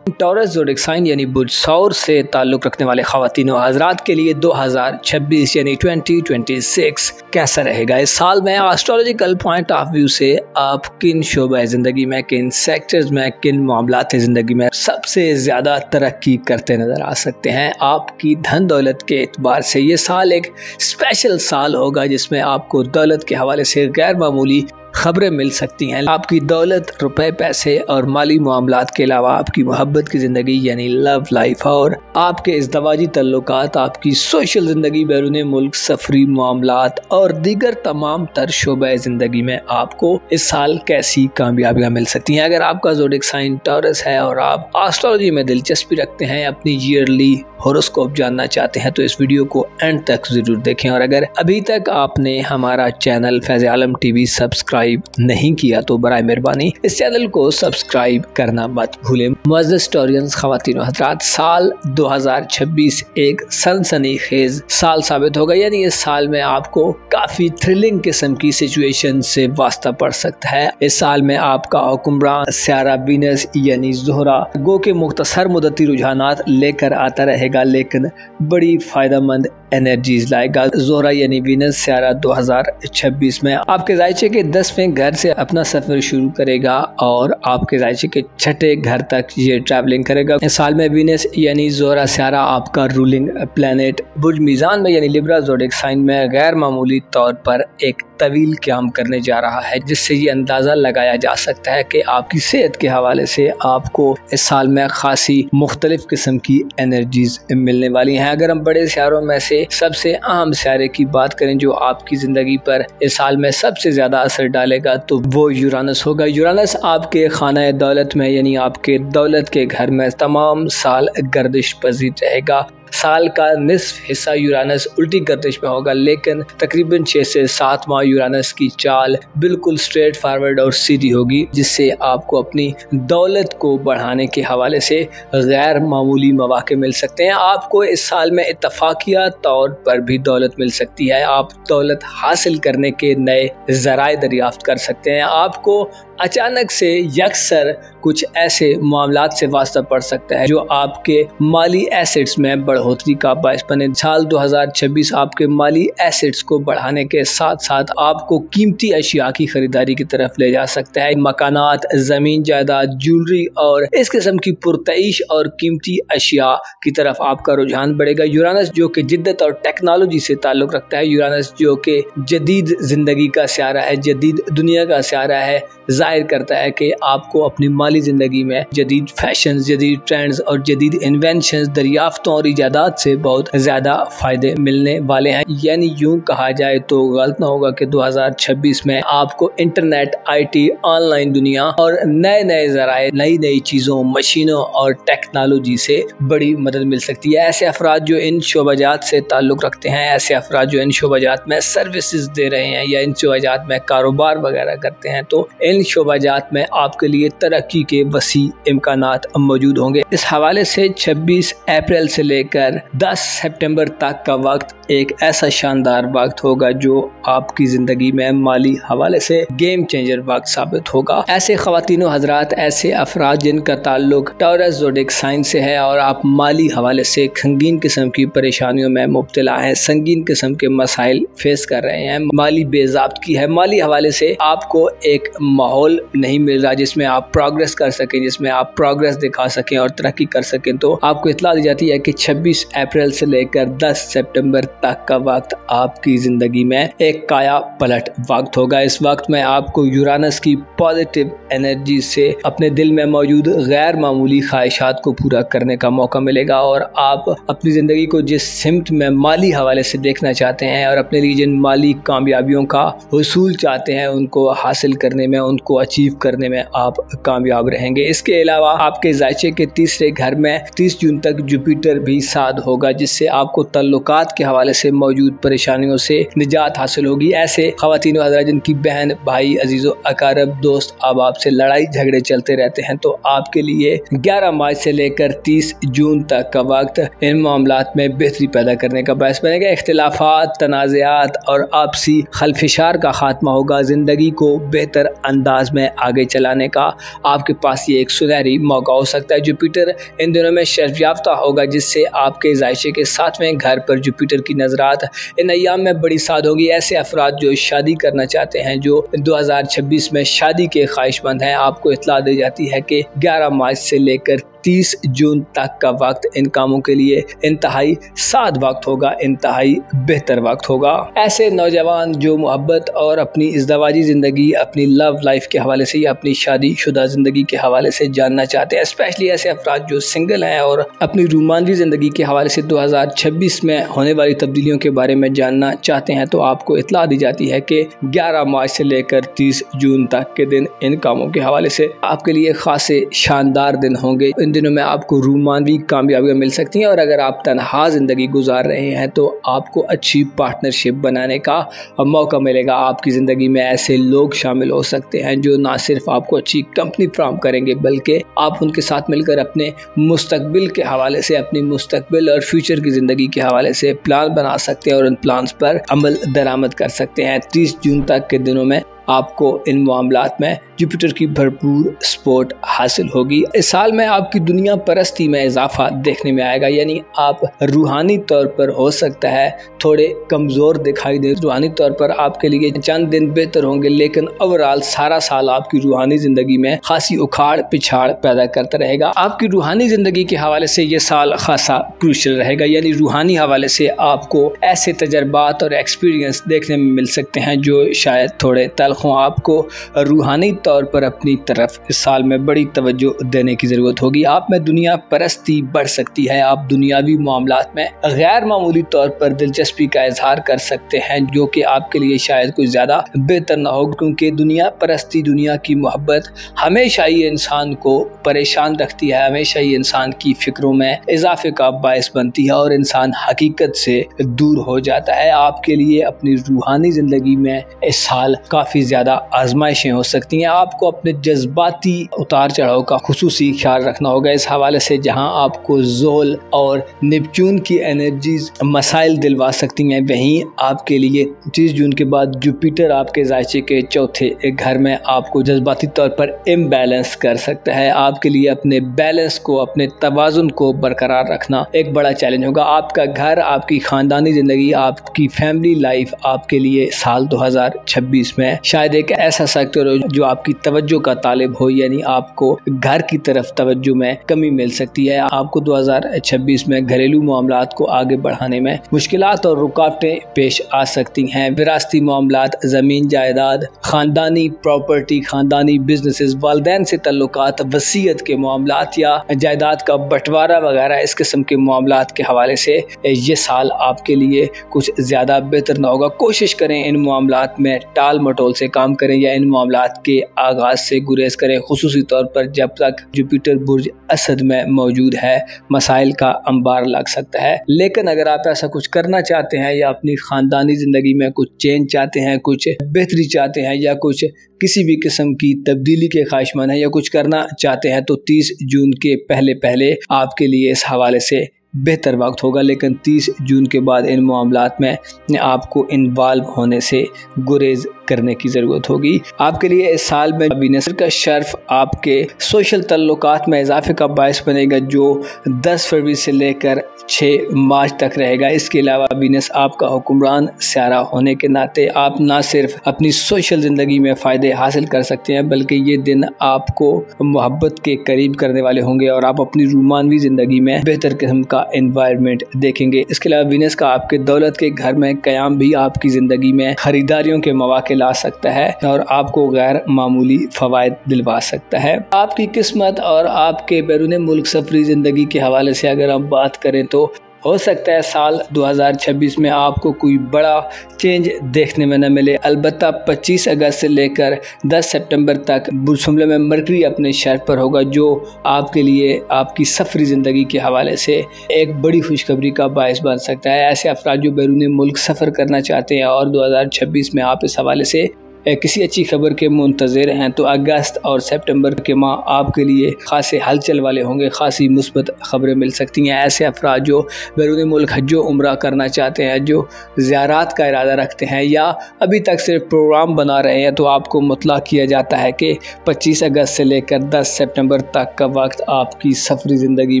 टॉरस ज़ोडिएक साइन यानी बुर्ज सौर से ताल्लुक़ रखने वाले ख़वातीन और हज़रात के लिए 2026 यानी 2026 कैसा रहेगा? इस साल में एस्ट्रोलॉजिकल पॉइंट ऑफ व्यू से आप किन शोबे ज़िंदगी में, किन सेक्टर्स में, किन मामलात ज़िंदगी में सबसे ज़्यादा तरक्की करते नज़र आ सकते हैं? आपकी धन दौलत के एतबार से ये साल एक स्पेशल साल होगा जिसमें आपको दौलत के हवाले से गैर मामूली खबरें मिल सकती हैं। आपकी दौलत, रुपए, पैसे और माली मामलात के अलावा आपकी मोहब्बत की ज़िंदगी यानी लव लाइफ और आपके इज़्दवाजी तल्लुकात, आपकी सोशल ज़िंदगी, बैरून मुल्क सफरी मामलात और दीगर तमाम तर शोबे ज़िंदगी में आपको इस साल कैसी कामयाबियाँ मिल सकती हैं। अगर आपका ज़ोडिएक साइन टॉरस है और आप एस्ट्रोलॉजी में दिलचस्पी रखते हैं, अपनी ईयरली हॉरोस्कोप जानना चाहते हैं तो इस वीडियो को एंड तक जरूर देखें। और अगर अभी तक आपने हमारा चैनल फैज़ आलम टीवी सब्सक्राइब नहीं किया तो बराए मेहरबानी इस चैनल को सब्सक्राइब करना मत भूलें। मुअज़्ज़ज़ हिस्टोरियंस ख़वातीन व हज़रात, साल 2026 एक सनसनीखेज साल साबित होगा, यानी इस साल में आपको काफी थ्रिलिंग किस्म की सिचुएशन से वास्ता पड़ सकता है। इस साल में आपका हुक्मरान स्यारा वीनस यानी ज़ोहरा गो के मुख्तसर मुद्दती रुझानात लेकर आता रहेगा, लेकिन बड़ी फायदेमंद एनर्जीज लाएगा। ज़ोहरा यानी वीनस स्यारा 2026 में आपके जायचे के 10वें घर से अपना सफर शुरू करेगा और आपके जायचे के 6ठे घर तक ये ट्रैवलिंग करेगा। इस साल में वीनस यानी ज़ोहरा स्यारा आपका रूलिंग प्लेनेट बुर्ज मीज़ान में यानी लिब्रा ज़ोडिक साइन में गैर मामूली तौर पर एक तवील क़याम करने जा रहा है, जिससे ये अंदाज़ा लगाया जा सकता है कि आपकी सेहत के हवाले से आपको इस साल में खासी मुख्तलिफ किस्म की एनर्जीज मिलने वाली हैं। अगर हम बड़े सियारों में से सबसे अहम सियारे की बात करें जो आपकी ज़िंदगी पर इस साल में सबसे ज़्यादा असर डालेगा तो वो यूरानस होगा। यूरानस आपके खाना दौलत में यानी आपके दौलत के घर में तमाम साल गर्दिश पजीर रहेगा। साल का निस्फ हिस्सा यूरानस उल्टी गर्दिश में होगा, लेकिन तकरीबन 6 से 7 माह यूरानस की चाल बिल्कुल स्ट्रेट फॉरवर्ड और सीधी होगी, जिससे आपको अपनी दौलत को बढ़ाने के हवाले से गैर मामूली मौके मिल सकते हैं। आपको इस साल में इत्तफाकिया तौर पर भी दौलत मिल सकती है। आप दौलत हासिल करने के नए ज़राए दरियाफ्त कर सकते हैं। आपको अचानक से यकसर कुछ ऐसे मामलात से वास्ता पड़ सकता है जो आपके माली एसेट्स में बढ़ोतरी का बायस बने। साल 2026 आपके माली एसेट्स को बढ़ाने के साथ साथ आपको कीमती अशिया की खरीदारी की तरफ ले जा सकता है। मकानात, ज़मीन जायदाद, ज्वेलरी और इस किस्म की पुरतईश और कीमती अशिया की तरफ आपका रुझान बढ़ेगा। यूरानस जो कि जिद्दत और टेक्नोलॉजी से ताल्लुक़ रखता है, यूरानस जो कि जदीद ज़िंदगी का स्यारा है, जदीद दुनिया का स्यारा है, जाहिर करता है कि आपको अपनी माली ज़िंदगी में जदीद फैशन, जदीद ट्रेंड्स और जदीद इन्वेंशंस, दरियाफ्तों और इजादात से बहुत ज़्यादा फ़ायदे मिलने वाले हैं। यानी यूँ कहा जाए तो गलत ना होगा कि 2026 में आपको इंटरनेट, IT, ऑनलाइन दुनिया और नए नए ज़राए, नई नई चीज़ों, मशीनों और टेक्नोलॉजी से बड़ी मदद मिल सकती है। ऐसे अफराद जो इन शोबाजात से ताल्लुक़ रखते हैं, ऐसे अफराद जो इन शोबाजात में सर्विसेज दे रहे हैं या इन शोबाजात में कारोबार वगैरह करते हैं, तो इन शोबाजात में आपके लिए तरक्की के वसी इम्कानात मौजूद होंगे। इस हवाले से 26 अप्रैल से लेकर 10 सितंबर तक का वक्त एक ऐसा शानदार वक्त होगा जो आपकी ज़िंदगी में माली हवाले से गेम चेंजर वक्त साबित होगा। ऐसे ख़वातीनो हज़रात, ऐसे अफराद जिनका ताल्लुक टॉरस ज़ोडिक साइन से है और आप माली हवाले से संगीन किस्म की परेशानियों में मुब्तला हैं, संगीन किस्म के मसाइल फेस कर रहे हैं, माली बेज़ाब्तगी है, माली हवाले से आपको एक माहौल नहीं मिल रहा जिसमें आप प्रोग्रेस कर सकें, जिसमें आप प्रोग्रेस दिखा सकें और तरक्की कर सकें, तो आपको इत्तला दी जाती है कि 26 अप्रैल से लेकर 10 सितंबर तक का वक्त आपकी ज़िंदगी में एक काया पलट वक्त होगा। इस वक्त में आपको यूरानस की पॉजिटिव एनर्जी से अपने दिल में मौजूद गैर मामूली ख्वाहिशात को पूरा करने का मौका मिलेगा और आप अपनी ज़िंदगी को जिस सिमत में माली हवाले से देखना चाहते हैं और अपने लिए जिन माली कामयाबियों का हुसूल चाहते हैं उनको हासिल करने में, उनको अचीव करने में आप कामयाब रहेंगे। इसके अलावा आपके जायचे के 3रे घर में 30 जून तक जुपिटर भी साथ होगा, जिससे आपको तल्लुकात के हवाले से मौजूद परेशानियों से निजात हासिल होगी। ऐसे ख़वातीन हज़रात जिनकी बहन, भाई, अजीज़ो अकारब, दोस्त अहबाब से लड़ाई झगड़े चलते रहते हैं, तो आपके लिए 11 मार्च से लेकर 30 जून तक का वक्त इन मामलात में बेहतरी पैदा करने का बायस बनेगा। इख्तिलाफात, तनाज़ात और आपसी खलफिशार का खात्मा होगा। ज़िंदगी को बेहतर अंदाज में आगे चलाने का आपके पास ये एक सुनहरी मौका हो सकता है। जुपिटर इन दिनों में शर्फ याफ्ता होगा, जिससे आपके जायचे के 7वें घर पर जुपिटर की नजरात इन अय्याम में बड़ी साद होगी। ऐसे अफराद जो शादी करना चाहते हैं, जो 2026 में शादी के ख्वाहिशमंद हैं, आपको इत्तला दी जाती है कि 11 मार्च से लेकर 30 जून तक का वक्त इन कामों के लिए इंतहाई साद वक्त होगा, इंतहाई बेहतर वक्त होगा। ऐसे नौजवान जो मोहब्बत और अपनी इज़्दवाजी ज़िंदगी, अपनी लव लाइफ के हवाले से या अपनी शादीशुदा ज़िंदगी के हवाले से जानना चाहते हैं, स्पेशली ऐसे अफराद जो सिंगल हैं और अपनी रोमांटिक ज़िंदगी के हवाले से 2026 में होने वाली तब्दीलियों के बारे में जानना चाहते हैं, तो आपको इत्तला दी जाती है कि 11 मार्च से लेकर 30 जून तक के दिन इन कामों के हवाले से आपके लिए खासे शानदार दिन होंगे। इन दिनों में आपको रूमानवी कामयाबियाँ मिल सकती हैं। और अगर आप तनहा ज़िंदगी गुजार रहे हैं तो आपको अच्छी पार्टनरशिप बनाने का मौका मिलेगा। आपकी ज़िंदगी में ऐसे लोग शामिल हो सकते हैं जो ना सिर्फ आपको अच्छी कंपनी फ्राहम करेंगे बल्कि आप उनके साथ मिलकर अपने मुस्तकबिल के हवाले से, अपनी मुस्तकबिल और फ्यूचर की ज़िंदगी के हवाले से प्लान बना सकते हैं और उन प्लान्स पर अमल दरामद कर सकते हैं। 30 जून तक के दिनों में आपको इन मामलात में जुपिटर की भरपूर सपोर्ट हासिल होगी। इस साल में आपकी दुनिया परस्ती में इजाफा देखने में आएगा, यानी आप रूहानी तौर पर हो सकता है थोड़े कमज़ोर दिखाई दे। रूहानी तौर पर आपके लिए चंद दिन बेहतर होंगे, लेकिन ओवरऑल सारा साल आपकी रूहानी ज़िंदगी में खासी उखाड़ पिछाड़ पैदा करता रहेगा। आपकी रूहानी ज़िंदगी के हवाले से ये साल खासा क्रूशल रहेगा, यानी रूहानी हवाले से आपको ऐसे तजर्बात और एक्सपीरियंस देखने में मिल सकते हैं जो शायद थोड़े आपको रूहानी तौर पर अपनी तरफ इस साल में बड़ी तवज्जो देने की ज़रूरत होगी। आप में दुनिया परस्ती बढ़ सकती है। आप दुनियावी मामलात में गैर मामूली तौर पर दिलचस्पी का इजहार कर सकते हैं, जो कि आपके लिए शायद कुछ ज़्यादा बेहतर ना हो, क्योंकि दुनिया परस्ती, दुनिया की मोहब्बत हमेशा ही इंसान को परेशान रखती है, हमेशा ही इंसान की फिक्रों में इजाफे का बायस बनती है और इंसान हकीकत से दूर हो जाता है। आपके लिए अपनी रूहानी ज़िंदगी में इस साल काफ़ी ज़्यादा आजमाइशें हो सकती हैं। आपको अपने जज्बाती उतार चढ़ाव का खुसूसी ख्याल रखना होगा इस हवाले से, जहां आपको ज़ोल और नेपच्यून की एनर्जीज मसाइल दिलवा सकती हैं, वहीं आपके लिए 30 जून के बाद जुपिटर आपके जायचे के चौथे घर में आपको जज्बाती तौर पर इम्बैलेंस कर सकता है। आपके लिए अपने बैलेंस को, अपने तवाज़ुन को बरकरार रखना एक बड़ा चैलेंज होगा। आपका घर, आपकी ख़ानदानी ज़िंदगी, आपकी फैमिली लाइफ आपके लिए साल 2026 में शायद एक ऐसा सेक्टर हो जो आपकी तवज्जो का तालिब हो, यानी आपको घर की तरफ तवज्जो में कमी मिल सकती है। आपको 2026 में घरेलू मामलात को आगे बढ़ाने में मुश्किलात और रुकावटें पेश आ सकती हैं। विरासती मामलात, ज़मीन जायदाद, ख़ानदानी प्रॉपर्टी, ख़ानदानी बिजनेसेस, वालिदैन से तल्लुकात, वसीयत के मामलात या जायदाद का बंटवारा वगैरह इस किस्म के मामलात के हवाले से ये साल आपके लिए कुछ ज़्यादा बेहतर ना होगा। कोशिश करें इन मामलात में टाल मटोल से काम करें या इन मामलात के आगाज से गुरेज करें, खुसूसी तौर पर जब तक जुपिटर बुर्ज असद में मौजूद है। मसाइल का अंबार लग सकता है, लेकिन अगर आप ऐसा कुछ करना चाहते हैं या अपनी ख़ानदानी ज़िंदगी में कुछ चेंज चाहते हैं, कुछ बेहतरी चाहते हैं या कुछ किसी भी किस्म की तब्दीली के ख्वाहिशमंद हैं या कुछ करना चाहते हैं, तो 30 जून के पहले आपके लिए इस हवाले से बेहतर वक्त होगा। लेकिन 30 जून के बाद इन मामलात में आपको इन्वॉल्व होने से गुरेज करने की ज़रूरत होगी। आपके लिए इस साल में वीनस का शर्फ आपके सोशल तल्लुकात में इजाफे का बायस बनेगा, जो 10 फरवरी से लेकर 6 मार्च तक रहेगा। इसके अलावा वीनस आपका हुक्मरान सियारा होने के नाते आप ना सिर्फ अपनी सोशल ज़िंदगी में फ़ायदे हासिल कर सकते हैं, बल्कि ये दिन आपको मोहब्बत के करीब करने वाले होंगे और आप अपनी रूमानवी ज़िंदगी में बेहतर किस्म का एनवायरनमेंट देखेंगे। इसके अलावा वीनस का आपके दौलत के घर में क़याम भी आपकी ज़िंदगी में खरीदारियों के मौके ला सकता है और आपको गैर मामूली फ़वाइद दिलवा सकता है। आपकी किस्मत और आपके बैरून मुल्क सफरी ज़िंदगी के हवाले से अगर हम बात करें तो हो सकता है साल 2026 में आपको कोई बड़ा चेंज देखने में न मिले। अलबत्ता 25 अगस्त से लेकर 10 सितंबर तक बुर्ज हमले में मरकरी अपने शहर पर होगा, जो आपके लिए आपकी सफरी ज़िंदगी के हवाले से एक बड़ी खुशखबरी का बायस बन सकता है। ऐसे अफराद जो बैरून मुल्क सफ़र करना चाहते हैं और 2026 में आप इस हवाले से किसी अच्छी खबर के मुंतज़िर हैं, तो अगस्त और सितंबर के माह आपके लिए खासे हलचल वाले होंगे, खासी मुस्बत खबरें मिल सकती हैं। ऐसे अफराद जो बैरून मुल्क हज उम्रा करना चाहते हैं, जो ज़ियारत का इरादा रखते हैं या अभी तक सिर्फ प्रोग्राम बना रहे हैं, तो आपको मुतला किया जाता है कि 25 अगस्त से लेकर 10 सितंबर तक का वक्त आपकी सफरी ज़िंदगी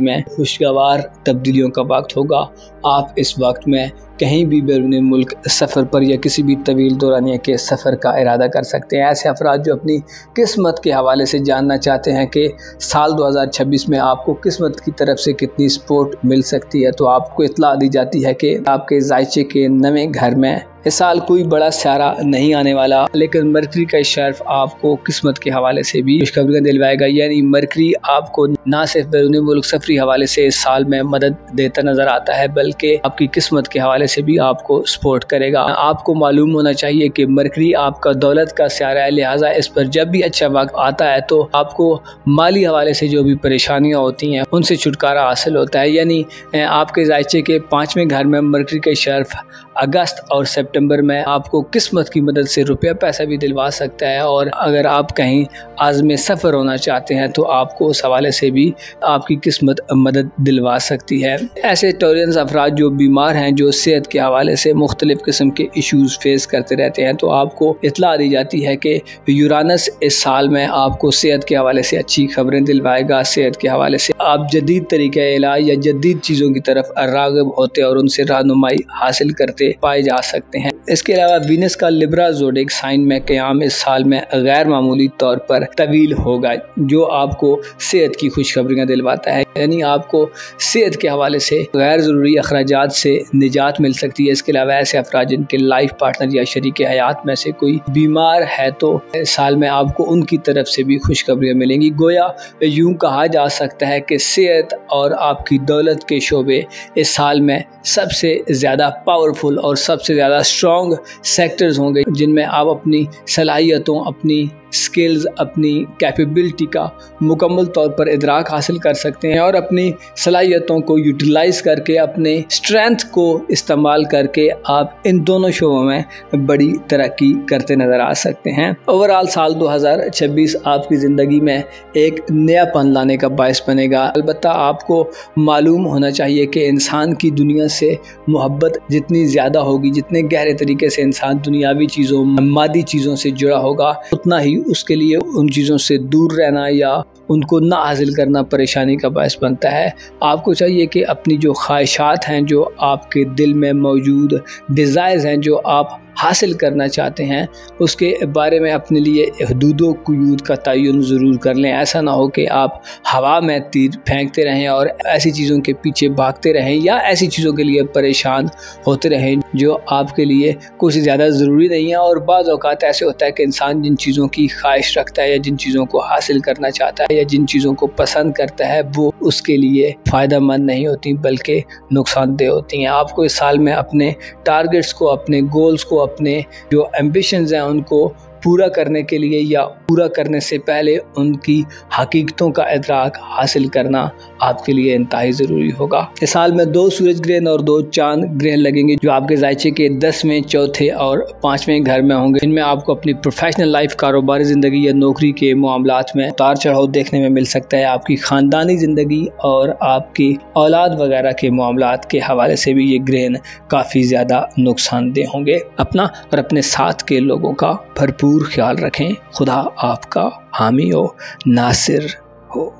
में खुशगवार तब्दीलियों का वक्त होगा। आप इस वक्त में कहीं भी बैरून मुल्क सफ़र पर या किसी भी तवील दौरानिया के सफ़र का इरादा कर सकते हैं। ऐसे अफराद जो अपनी किस्मत के हवाले से जानना चाहते हैं कि साल 2026 में आपको किस्मत की तरफ से कितनी सपोर्ट मिल सकती है, तो आपको इत्तला दी जाती है कि आपके जायचे के नए घर में इस साल कोई बड़ा सियारा नहीं आने वाला, लेकिन मरकरी का शर्फ आपको किस्मत के हवाले से भी खुशखबरियां दिलवाएगा। यानी मरकरी आपको ना सिर्फ बैरूनी मुल्क सफरी हवाले से इस साल में मदद देता नजर आता है, बल्कि आपकी किस्मत के हवाले से भी आपको सपोर्ट करेगा। आपको मालूम होना चाहिए कि मरकरी आपका दौलत का सियारा है, लिहाजा इस पर जब भी अच्छा वक्त आता है तो आपको माली हवाले से जो भी परेशानियां होती हैं उनसे छुटकारा हासिल होता है। यानी आपके जायचे के 5वें घर में मरकरी का शर्फ अगस्त और सितंबर में आपको किस्मत की मदद से रुपया पैसा भी दिलवा सकता है, और अगर आप कहीं आज़म सफ़र होना चाहते हैं तो आपको उस हवाले से भी आपकी किस्मत मदद दिलवा सकती है। ऐसे टॉलरेंस अफराद जो बीमार हैं, जो सेहत के हवाले से मुख्तलिफ किस्म के इश्यूज़ फेस करते रहते हैं, तो आपको इत्तला दी जाती है कि यूरानस इस साल में आपको सेहत के हवाले से अच्छी खबरें दिलवाएगा। सेहत के हवाले से आप जदीद तरीक़े इलाज या जदीद चीज़ों की तरफ राग़िब होते और उनसे रहनुमाई हासिल करते पाए जा सकते हैं। इसके अलावा वीनस का लिब्रा ज़ोडिक साइन में क़याम इस साल में गैर मामूली तौर पर तवील होगा, जो आपको सेहत की खुशखबरियाँ दिलवाता है। यानी आपको सेहत के हवाले से गैर ज़रूरी अखराजात से निजात मिल सकती है। इसके अलावा ऐसे अफराद जिनके लाइफ पार्टनर या शरीक हयात में से कोई बीमार है तो इस साल में आपको उनकी तरफ से भी खुशखबरियाँ मिलेंगी। गोया यूँ कहा जा सकता है कि सेहत और आपकी दौलत के शोबे इस साल में सबसे ज़्यादा पावरफुल और सबसे ज़्यादा स्ट्रॉन्ग सेक्टर्स होंगे, जिनमें आप अपनी सलाहियतों, अपनी स्किल्स, अपनी कैपेबिलिटी का मुकम्मल तौर पर इदराक हासिल कर सकते हैं और अपनी सलाहियतों को यूटिलाइज़ करके, अपने स्ट्रेंथ को इस्तेमाल करके आप इन दोनों शोबों में बड़ी तरक्की करते नज़र आ सकते हैं। ओवरऑल साल 2026 आपकी ज़िंदगी में एक नयापन लाने का बायस बनेगा। अलबत्ता आपको मालूम होना चाहिए कि इंसान की दुनिया से मोहब्बत जितनी ज़्यादा होगी, जितने गहरे तरीके से इंसान दुनियावी चीज़ों, मादी चीज़ों से जुड़ा होगा, उतना ही उसके लिए उन चीज़ों से दूर रहना या उनको ना हासिल करना परेशानी का बायस बनता है। आपको चाहिए कि अपनी जो ख्वाहिशात हैं, जो आपके दिल में मौजूद डिज़ायर्स हैं, जो आप हासिल करना चाहते हैं, उसके बारे में अपने लिए हदूदो कुयूद का तयन ज़रूर कर लें। ऐसा ना हो कि आप हवा में तीर फेंकते रहें और ऐसी चीज़ों के पीछे भागते रहें या ऐसी चीज़ों के लिए परेशान होते रहें जो आपके लिए कुछ ज़्यादा ज़रूरी नहीं है। और बाज़ औक़ात ऐसे होता है कि इंसान जिन चीज़ों की ख्वाहिश रखता है या जिन चीज़ों को हासिल करना चाहता है या जिन चीज़ों को पसंद करता है, वो उसके लिए फ़ायदा मंद नहीं होती बल्कि नुकसानदेह होती हैं। आपको इस साल में अपने टारगेट्स को, अपने गोल्स को, अपने जो एम्बिशंस हैं उनको पूरा करने के लिए या पूरा करने से पहले उनकी हकीकतों का इदराक हासिल करना आपके लिए इंतहाई ज़रूरी होगा। इस साल में 2 सूरज ग्रहण और 2 चांद ग्रहण लगेंगे, जो आपके जायचे के 10वें, 4थे और 5वें घर में होंगे। इनमें आपको अपनी प्रोफेशनल लाइफ, कारोबारी ज़िंदगी या नौकरी के मामलात में उतार चढ़ाव देखने में मिल सकता है। आपकी ख़ानदानी ज़िंदगी और आपकी औलाद वगैरह के मामलात के हवाले से भी ये ग्रहण काफ़ी ज़्यादा नुकसानदेह होंगे। अपना और अपने साथ के लोगों का भरपूर ख्याल रखें। खुदा आपका हामी हो, नासिर हो।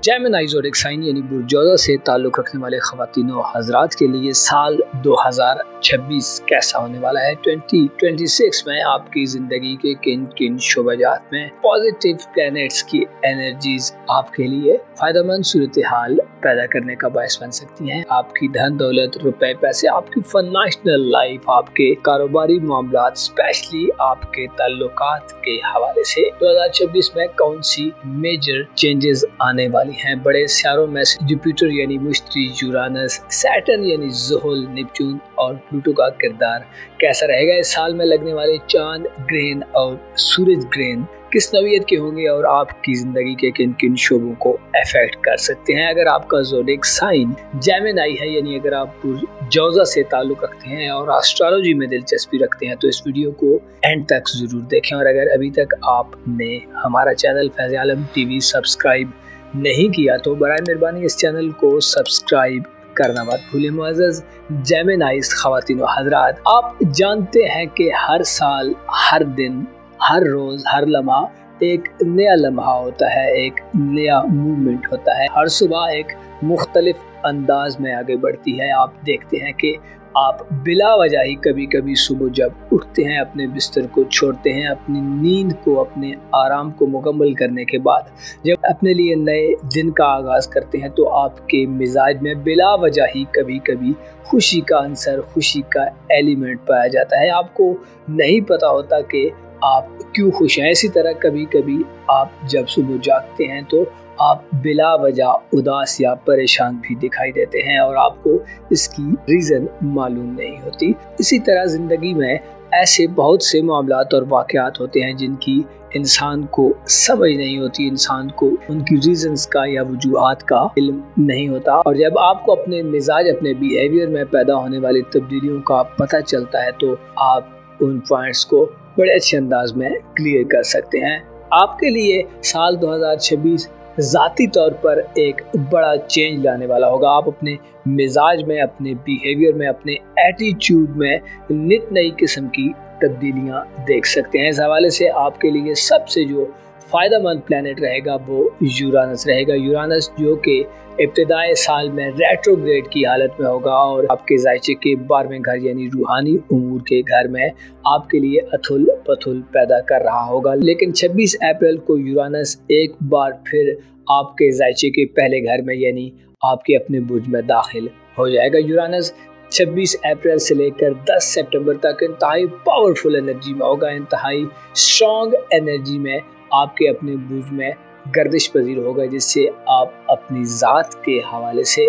जेमिनी ज़ोडिक साइन यानी बुर्जौज़ा से ताल्लुक़ रखने वाले ख़वातीन व हज़रात के लिए साल 2026 कैसा होने वाला है। 2026 में आपकी ज़िंदगी के किन किन शोबाजात में पॉजिटिव प्लैनेट्स की एनर्जीज आपके लिए फ़ायदेमंद सूरत हाल पैदा करने का बायस बन सकती हैं। आपकी धन दौलत, रुपए पैसे, आपकी फाइनेंशियल लाइफ, आपके कारोबारी मामलात, स्पेशली आपके ताल्लुकात के हवाले से 2026 में कौन सी मेजर चेंजेस आने वाली हैं। बड़े सियारों में से जुपिटर यानी मुश्तरी, यूरानस, सैटर्न यानी ज़ुहल, नेपच्यून और प्लूटो का किरदार कैसा रहेगा। इस साल में लगने वाले चांद ग्रहण और सूरज ग्रहण किस नौइयत के होंगे और आपकी ज़िंदगी के किन किन शोबों को अफेक्ट कर सकते हैं। अगर आपका ज़ोडिक साइन जेमिनी है, यानी अगर आप बुर्जौज़ा से ताल्लुक़ रखते हैं और एस्ट्रोलॉजी में दिलचस्पी रखते हैं, तो इस वीडियो को एंड तक ज़रूर देखें। और अगर अभी तक आपने हमारा चैनल फैज़ आलम टीवी सब्सक्राइब नहीं किया तो बराए मेहरबानी इस चैनल को सब्सक्राइब करना मत भूलें। मुअज़्ज़ज़ जेमिनीज़ ख़वातीन व हज़रात, आप जानते हैं कि हर साल, हर दिन, हर रोज़, हर लम्हा एक नया लम्हा होता है, एक नया मूवमेंट होता है। हर सुबह एक मुख्तलिफ अंदाज में आगे बढ़ती है। आप देखते हैं कि आप बिला वजह ही कभी कभी सुबह जब उठते हैं, अपने बिस्तर को छोड़ते हैं, अपनी नींद को, अपने आराम को मुकम्मल करने के बाद जब अपने लिए नए दिन का आगाज़ करते हैं, तो आपके मिजाज में बिला वजह ही कभी कभी खुशी का अंसर, खुशी का एलिमेंट पाया जाता है। आपको नहीं पता होता कि आप क्यों खुश हैं। इसी तरह कभी कभी आप जब सुबह जागते हैं तो आप बिला वजह उदास या परेशान भी दिखाई देते हैं और आपको इसकी रीज़न मालूम नहीं होती। इसी तरह ज़िंदगी में ऐसे बहुत से मामलात और वाक़यात होते हैं जिनकी इंसान को समझ नहीं होती, इंसान को उनकी रीज़न्स का या वजूहात का इल्म नहीं होता। और जब आपको अपने मिजाज, अपने बिहेवियर में पैदा होने वाली तब्दीलियों का पता चलता है तो आप उन पॉइंट्स को बड़े अच्छे अंदाज में क्लियर कर सकते हैं। आपके लिए साल 2026 ज़ाती तौर पर एक बड़ा चेंज लाने वाला होगा। आप अपने मिजाज में, अपने बिहेवियर में, अपने एटीट्यूड में नित नई किस्म की तब्दीलियां देख सकते हैं। इस हवाले से आपके लिए सबसे जो फ़ायदेमंद प्लैनेट रहेगा वो यूरानस रहेगा। यूरानस जो कि इब्तिदाई साल में रेट्रोग्रेड की हालत में होगा और आपके जायचे के 12वें घर यानी रूहानी उमूर के घर में आपके लिए अथुल पथुल पैदा कर रहा होगा। लेकिन 26 अप्रैल को यूरानस एक बार फिर आपके जायचे के पहले घर में यानी आपके अपने बुर्ज में दाखिल हो जाएगा। यूरानस 26 अप्रैल से लेकर 10 सितंबर तक इंतहाई पावरफुल एनर्जी में होगा, इंतहाई स्ट्रॉन्ग एनर्जी में आपके अपने बुर्ज में गर्दिश पजीर होगा, जिससे आप अपनी ज़ात के हवाले से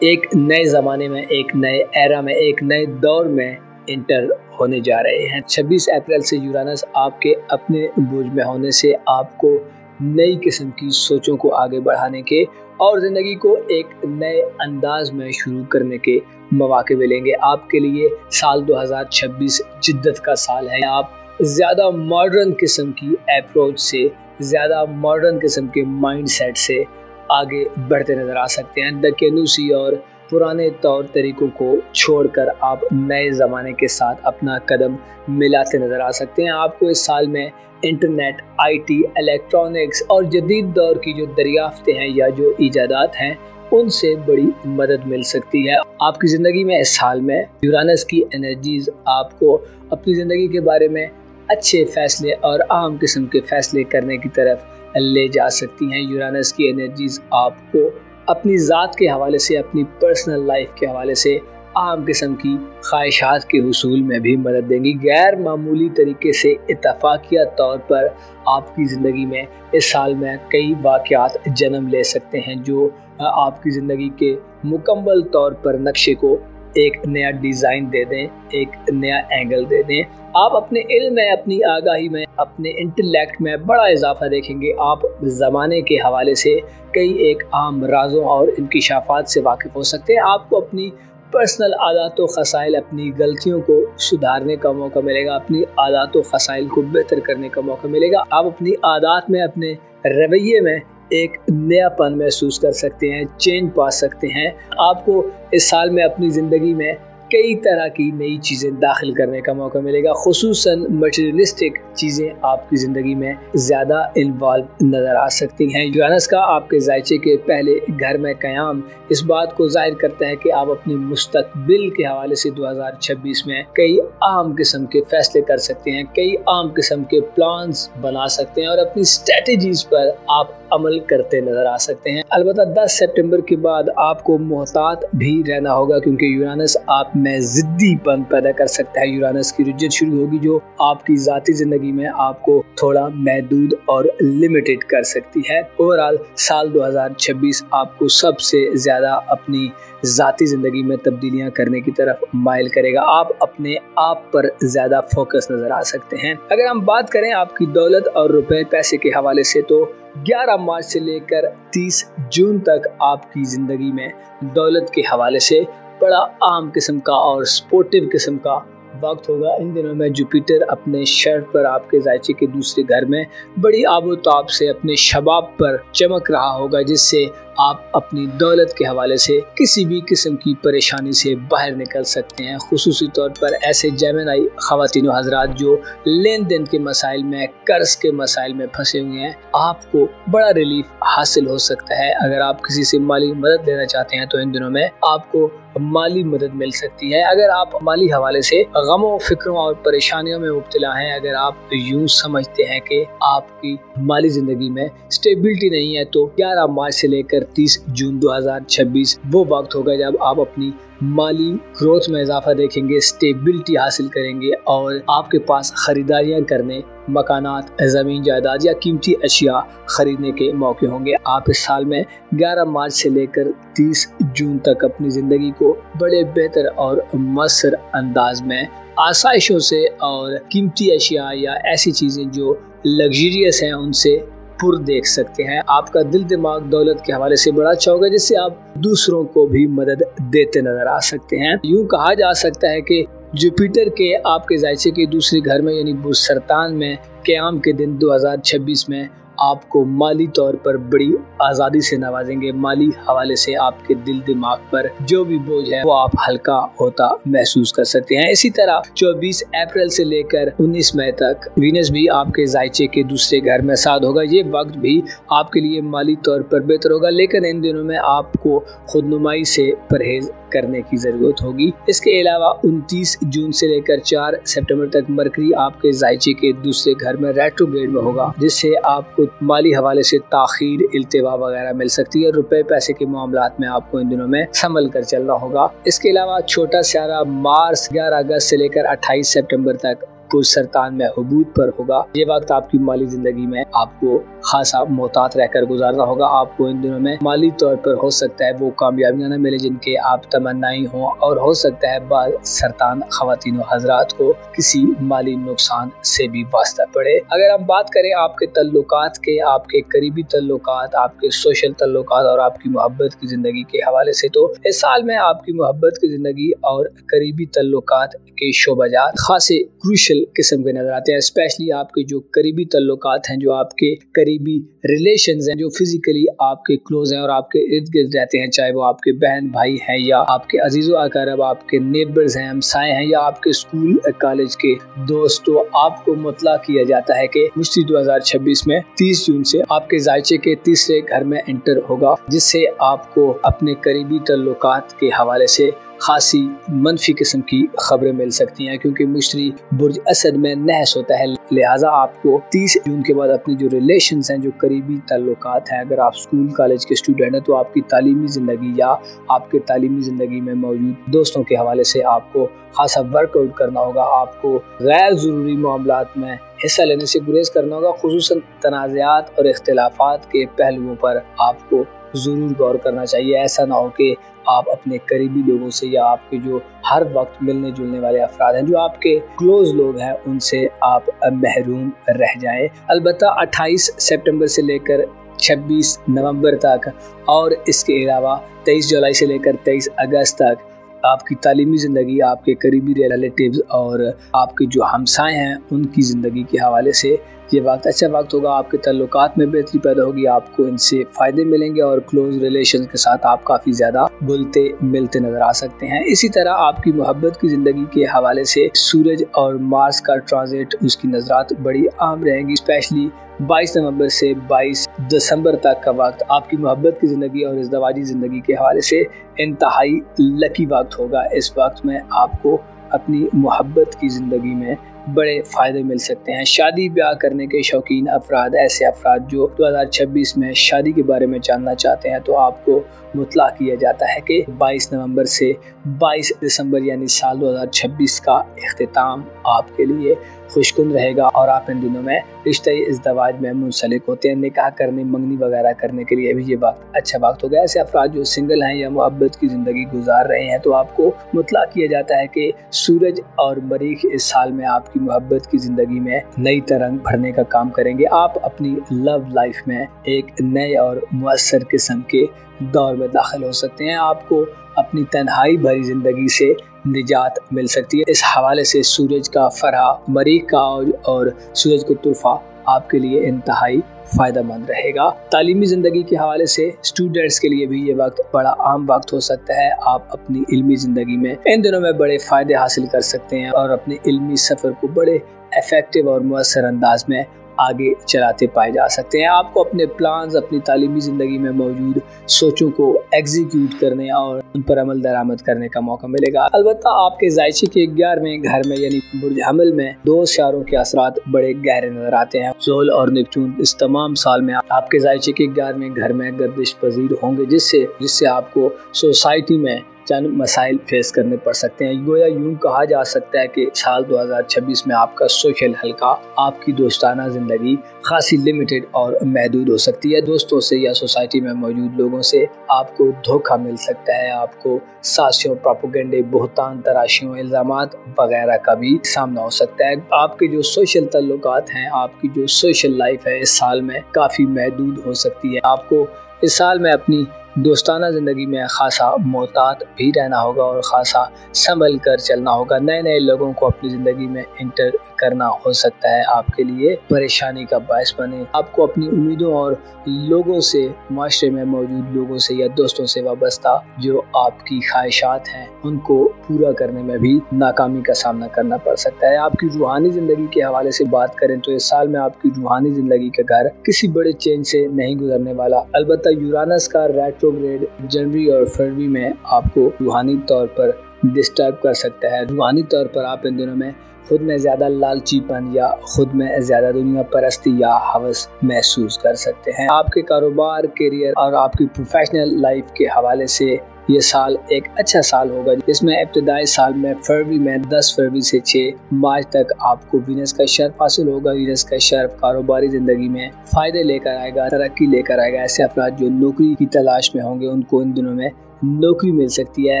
एक नए ज़माने में, एक नए एरा में, एक नए दौर में इंटर होने जा रहे हैं। 26 अप्रैल से यूरानस आपके अपने बुर्ज में होने से आपको नई किस्म की सोचों को आगे बढ़ाने के और ज़िंदगी को एक नए अंदाज में शुरू करने के मौके मिलेंगे। आपके लिए साल 2026 जिद्दत का साल है। आप ज़्यादा मॉडर्न किस्म की अप्रोच से, ज़्यादा मॉडर्न किस्म के माइंडसेट से आगे बढ़ते नज़र आ सकते हैं। दकियानूसी और पुराने तौर तरीक़ों को छोड़कर आप नए ज़माने के साथ अपना कदम मिलाते नज़र आ सकते हैं। आपको इस साल में इंटरनेट, आईटी, इलेक्ट्रॉनिक्स और जदीद दौर की जो दरियाफ्तें हैं या जो ईजादात हैं उनसे बड़ी मदद मिल सकती है। आपकी ज़िंदगी में इस साल में यूरानस की एनर्जीज़ आपको अपनी ज़िंदगी के बारे में अच्छे फ़ैसले और आम किस्म के फ़ैसले करने की तरफ ले जा सकती हैं। यूरानस की एनर्जीज़ आपको अपनी ज़ात के हवाले से, अपनी पर्सनल लाइफ के हवाले से आम किस्म की ख्वाहिशात के हुसूल में भी मदद देंगी। गैर मामूली तरीके से इत्तफाकिया तौर पर आपकी ज़िंदगी में इस साल में कई वाक़यात जन्म ले सकते हैं जो आपकी ज़िंदगी के मुकम्मल तौर पर नक्शे को एक नया डिज़ाइन दे दें, एक नया एंगल दे दें। आप अपने इल्म में, अपनी आगाही में, अपने इंटेलेक्ट में बड़ा इजाफा देखेंगे। आप ज़माने के हवाले से कई एक आम राज़ों और इंकिशाफ़ात से वाकिफ़ हो सकते हैं। आपको अपनी पर्सनल आदात व ख़साइल, अपनी गलतियों को सुधारने का मौका मिलेगा, अपनी आदात व ख़साइल को बेहतर करने का मौका मिलेगा। आप अपनी आदात में, अपने रवैये में एक नयापन महसूस कर सकते हैं, चेंज पा सकते हैं। आपको इस साल में अपनी ज़िंदगी में कई तरह की नई चीज़ें दाखिल करने का मौका मिलेगा। खुसूसन मटेरियलिस्टिक चीज़ें आपकी ज़िंदगी में ज़्यादा इन्वॉल्व नज़र आ सकती हैं। यूरानस का आपके जायचे के पहले घर में क़याम इस बात को ज़ाहिर करता है कि आप अपने मुस्तक़बिल के हवाले से 2026 में कई आम किस्म के फ़ैसले कर सकते हैं, कई आम किस्म के प्लान्स बना सकते हैं और अपनी स्ट्रेटजीज़ पर आप अमल करते नज़र आ सकते हैं। अलबत्ता 10 सितंबर के बाद आपको मोहतात भी रहना होगा, क्योंकि यूरानस आप में ज़िद्दीपन पैदा कर सकता है। यूरानस की रुज्जत शुरू होगी जो आपकी ज़ाती ज़िंदगी में आपको थोड़ा महदूद और लिमिटेड कर सकती है। ओवरऑल साल 2026 आपको सबसे ज़्यादा अपनी ज़ाती ज़िंदगी में तब्दीलियाँ करने की तरफ माइल करेगा। आप अपने आप पर ज़्यादा फोकस नज़र आ सकते हैं। अगर हम बात करें आपकी दौलत और रुपए पैसे के हवाले से, तो 11 मार्च से लेकर 30 जून तक आपकी ज़िंदगी में दौलत के हवाले से बड़ा आम किस्म का और स्पोर्टिव किस्म का वक्त होगा। इन दिनों में जुपिटर अपने शर्ट पर आपके जायचे के दूसरे घर में बड़ी आबोताब से अपने शबाब पर चमक रहा होगा, जिससे आप अपनी दौलत के हवाले से किसी भी किस्म की परेशानी से बाहर निकल सकते हैं। खुसूसी तौर पर ऐसे जेमिनी ख़वातीन व हज़रात जो लेन देन के मसाइल में, कर्ज के मसाइल में फंसे हुए हैं, आपको बड़ा रिलीफ हासिल हो सकता है। अगर आप किसी से माली मदद लेना चाहते हैं तो इन दिनों में आपको माली मदद मिल सकती है। अगर आप माली हवाले से गमों, फिक्रों और परेशानियों में मुब्तला हैं, अगर आप यूं समझते हैं कि आपकी माली जिंदगी में स्टेबिलिटी नहीं है, तो 11 मार्च से लेकर 30 जून 2026 वो वक्त होगा जब आप अपनी माली ग्रोथ में इजाफा देखेंगे, स्टेबिलिटी हासिल करेंगे और आपके पास खरीदारियां करने, मकानात, ज़मीन जायदाद या कीमती अशिया खरीदने के मौके होंगे। आप इस साल में 11 मार्च से लेकर 30 जून तक अपनी ज़िंदगी को बड़े बेहतर और मसर अंदाज में आसाइशों से और कीमती अशिया या ऐसी चीज़ें जो लग्जरियस हैं उनसे पुर देख सकते हैं। आपका दिल दिमाग दौलत के हवाले से बड़ा अच्छा होगा, जिससे आप दूसरों को भी मदद देते नजर आ सकते हैं। यूं कहा जा सकता है कि जुपिटर के आपके जायचे के दूसरे घर में यानी बुर्सरतान में क़याम के दिन 2026 में आपको माली तौर पर बड़ी आज़ादी से नवाजेंगे। माली हवाले से आपके दिल दिमाग पर जो भी बोझ है वो आप हल्का होता महसूस कर सकते हैं। इसी तरह 24 अप्रैल से लेकर 19 मई तक वीनस भी आपके जायचे के दूसरे घर में साथ होगा। ये वक्त भी आपके लिए माली तौर पर बेहतर होगा, लेकिन इन दिनों में आपको खुदनुमाई से परहेज करने की ज़रूरत होगी। इसके अलावा 29 जून से लेकर 4 सितंबर तक मरकरी आपके जायचे के दूसरे घर में रेट्रोग्रेड में होगा, जिससे आपको माली हवाले से ताखीर, इल्तिवा वगैरह मिल सकती है। रुपए पैसे के मामलात में आपको इन दिनों में संभल कर चलना होगा। इसके अलावा छोटा सियारा मार्स 11 अगस्त से लेकर 28 सितंबर तक पुरसरतान में हुबूत पर होगा। ये वक्त आपकी माली जिंदगी में आपको खासा मोहतात रहकर गुजारना होगा। आपको इन दिनों में माली तौर पर हो सकता है वो कामयाबियां न मिले जिनके आप तमन्नाई हों, और हो सकता है बाद सरतान ख़वातीन व हज़रात को किसी माली नुकसान से भी वास्ता पड़े। अगर हम बात करें आपके तल्लुकात के, आपके करीबी तल्लुकात, आपके सोशल तल्लुकात और आपकी मोहब्बत की ज़िंदगी के हवाले से, तो इस साल में आपकी मोहब्बत की ज़िंदगी और करीबी तल्लुकात के शोबाजात खासे क्रूशल किस्म के नजर आते हैं। स्पेशली आपके जो करीबी तल्लुकात हैं, जो आपके करीबी रिलेशंस हैं, जो फिजिकली आपके क्लोज हैं और आपके इर्द गिर्द रहते हैं, चाहे वो आपके बहन भाई हैं या आपके अजीज़ो अक़ारब, आपके नेबर्स हैं, हमसाए हैं या आपके स्कूल कॉलेज के दोस्त, तो आपको मुतला किया जाता है कि मुश्ती 2026 में 30 जून से आपके जायचे के तीसरे घर में एंटर होगा, जिससे आपको अपने करीबी तल्लुकात के हवाले से खासी मनफी किस्म की खबरें मिल सकती हैं, क्योंकि मुश्तरी बुर्ज असद में नहस होता है। लिहाजा आपको 30 जून के बाद अपनी जो रिलेशंस हैं, जो करीबी ताल्लुकात हैं, अगर आप स्कूल कॉलेज के स्टूडेंट हैं तो आपकी तालीमी ज़िंदगी या आपके तालीमी ज़िंदगी में मौजूद दोस्तों के हवाले से आपको खासा वर्कआउट करना होगा। आपको गैर ज़रूरी मामलात में हिस्सा लेने से गुरेज करना होगा। खुसूसन तनाज़ात और इख्तिलाफात के पहलुओं पर आपको ज़रूर गौर करना चाहिए। ऐसा ना हो कि आप अपने करीबी लोगों से या आपके जो हर वक्त मिलने जुलने वाले अफराद हैं, जो आपके क्लोज लोग हैं, उनसे आप महरूम रह जाएं। अलबत्ता 28 सितंबर से लेकर 26 नवंबर तक और इसके अलावा 23 जुलाई से लेकर 23 अगस्त तक आपकी तालीमी ज़िंदगी, आपके करीबी रिलेटिव्स और आपके जो हमसाए हैं उनकी ज़िंदगी के हवाले से ये वक्त अच्छा वक्त होगा। आपके तल्लुकात में बेहतरी पैदा होगी, आपको इनसे फ़ायदे मिलेंगे और क्लोज रिलेशन के साथ आप काफ़ी ज़्यादा घुलते मिलते नज़र आ सकते हैं। इसी तरह आपकी मोहब्बत की ज़िंदगी के हवाले से सूरज और मार्स का ट्रांजिट, उसकी नज़रात बड़ी आम रहेंगी। स्पेशली 22 नवंबर से 22 दिसंबर तक का वक्त आपकी मोहब्बत की ज़िंदगी और इज़्दवाजी ज़िंदगी के हवाले से इंतहाई लकी वक्त होगा। इस वक्त में आपको अपनी मोहब्बत की ज़िंदगी में बड़े फ़ायदे मिल सकते हैं। शादी ब्याह करने के शौकीन अफराद, ऐसे अफराद जो 2026 में शादी के बारे में जानना चाहते हैं, तो आपको मुतला किया जाता है कि 22 नवंबर से 22 दिसंबर यानी साल 2026 का इख्तिताम आपके लिए खुशकुन रहेगा और आप इन दिनों में रिश्ते इज़्दवाज में मुंसलिक होते हैं। निकाह करने, मंगनी वगैरह करने के लिए भी ये वक्त अच्छा वक्त होगा। ऐसे अफराद जो सिंगल हैं या मोहब्बत की ज़िंदगी गुजार रहे हैं, तो आपको मुतला किया जाता है कि सूरज और मरीख इस साल में आपकी मोहब्बत की ज़िंदगी में नई तरंग भरने का काम करेंगे। आप अपनी लव लाइफ में एक नए और मुअस्सर किस्म के दौर में दाखिल हो सकते हैं। आपको अपनी तन्हाई भरी ज़िंदगी से निजात मिल सकती है। इस हवाले से सूरज का फरहा, मरीख का और सूरज को तुरफा आपके लिए इंतहाई फ़ायदेमंद रहेगा। तालीमी ज़िंदगी के हवाले से स्टूडेंट्स के लिए भी ये वक्त बड़ा अहम वक्त हो सकता है। आप अपनी इल्मी ज़िंदगी में इन दिनों में बड़े फ़ायदे हासिल कर सकते हैं और अपने इल्मी सफ़र को बड़े इफ़ेक्टिव और मुअस्सर अंदाज में आगे चलाते पाए जा सकते हैं। आपको अपने प्लान्स, अपनी तालीमी ज़िंदगी में मौजूद सोचों को एग्जीक्यूट करने और उन पर अमल दरामद करने का मौका मिलेगा। अलबत्ता आपके ज़ायचे के 11वें घर में यानी बुर्ज हमल में 2 सितारों के असरात बड़े गहरे नजर आते हैं। ज़ोल और नेपच्यून इस तमाम साल में आपके ज़ायचे के 11वें घर में गर्दिश पजीर होंगे, जिससे आपको सोसाइटी में चंद मसाइल फेस करने पड़ सकते हैं। गोया यूं कहा जा सकता है कि साल 2026 में आपका सोशल हल्का, आपकी दोस्ताना ज़िंदगी खासी लिमिटेड और महदूद हो सकती है। दोस्तों से या सोसाइटी में मौजूद लोगों से आपको धोखा मिल सकता है। आपको साजिशों, प्रोपेगेंडे, बहुतान तराशियों, इल्ज़ामात वगैरह का भी सामना हो सकता है। आपके जो सोशल तल्लुकात हैं, आपकी जो सोशल लाइफ है, इस साल में काफ़ी महदूद हो सकती है। आपको इस साल में अपनी दोस्ताना ज़िंदगी में खासा मोहतात भी रहना होगा और ख़ासा संभल कर चलना होगा। नए लोगों को अपनी ज़िंदगी में इंटर करना हो सकता है आपके लिए परेशानी का बायस बने। आपको अपनी उम्मीदों और लोगों से, माशरे में मौजूद लोगों से या दोस्तों से वाबस्ता जो आपकी ख्वाहिशात हैं उनको पूरा करने में भी नाकामी का सामना करना पड़ सकता है। आपकी रूहानी ज़िंदगी के हवाले से बात करें तो इस साल में आपकी रूहानी ज़िंदगी का घर किसी बड़े चेंज से नहीं गुजरने वाला। अलबत्ता यूरानस का रेट्रोग्रेड जनवरी और फरवरी में आपको रूहानी तौर पर डिस्टर्ब कर सकता है। रूहानी तौर पर आप इन दिनों में खुद में ज़्यादा लालचीपन या खुद में ज़्यादा दुनिया परस्ती या हवस महसूस कर सकते हैं। आपके कारोबार, करियर और आपकी प्रोफेशनल लाइफ के हवाले से ये साल एक अच्छा साल होगा, जिसमें इब्तिदाई साल में फरवरी में 10 फरवरी से 6 मार्च तक आपको वीनस का शर्फ हासिल होगा। वीनस का शर्फ कारोबारी ज़िंदगी में फ़ायदे लेकर आएगा, तरक्की लेकर आएगा। ऐसे अफराद जो नौकरी की तलाश में होंगे उनको इन दिनों में नौकरी मिल सकती है।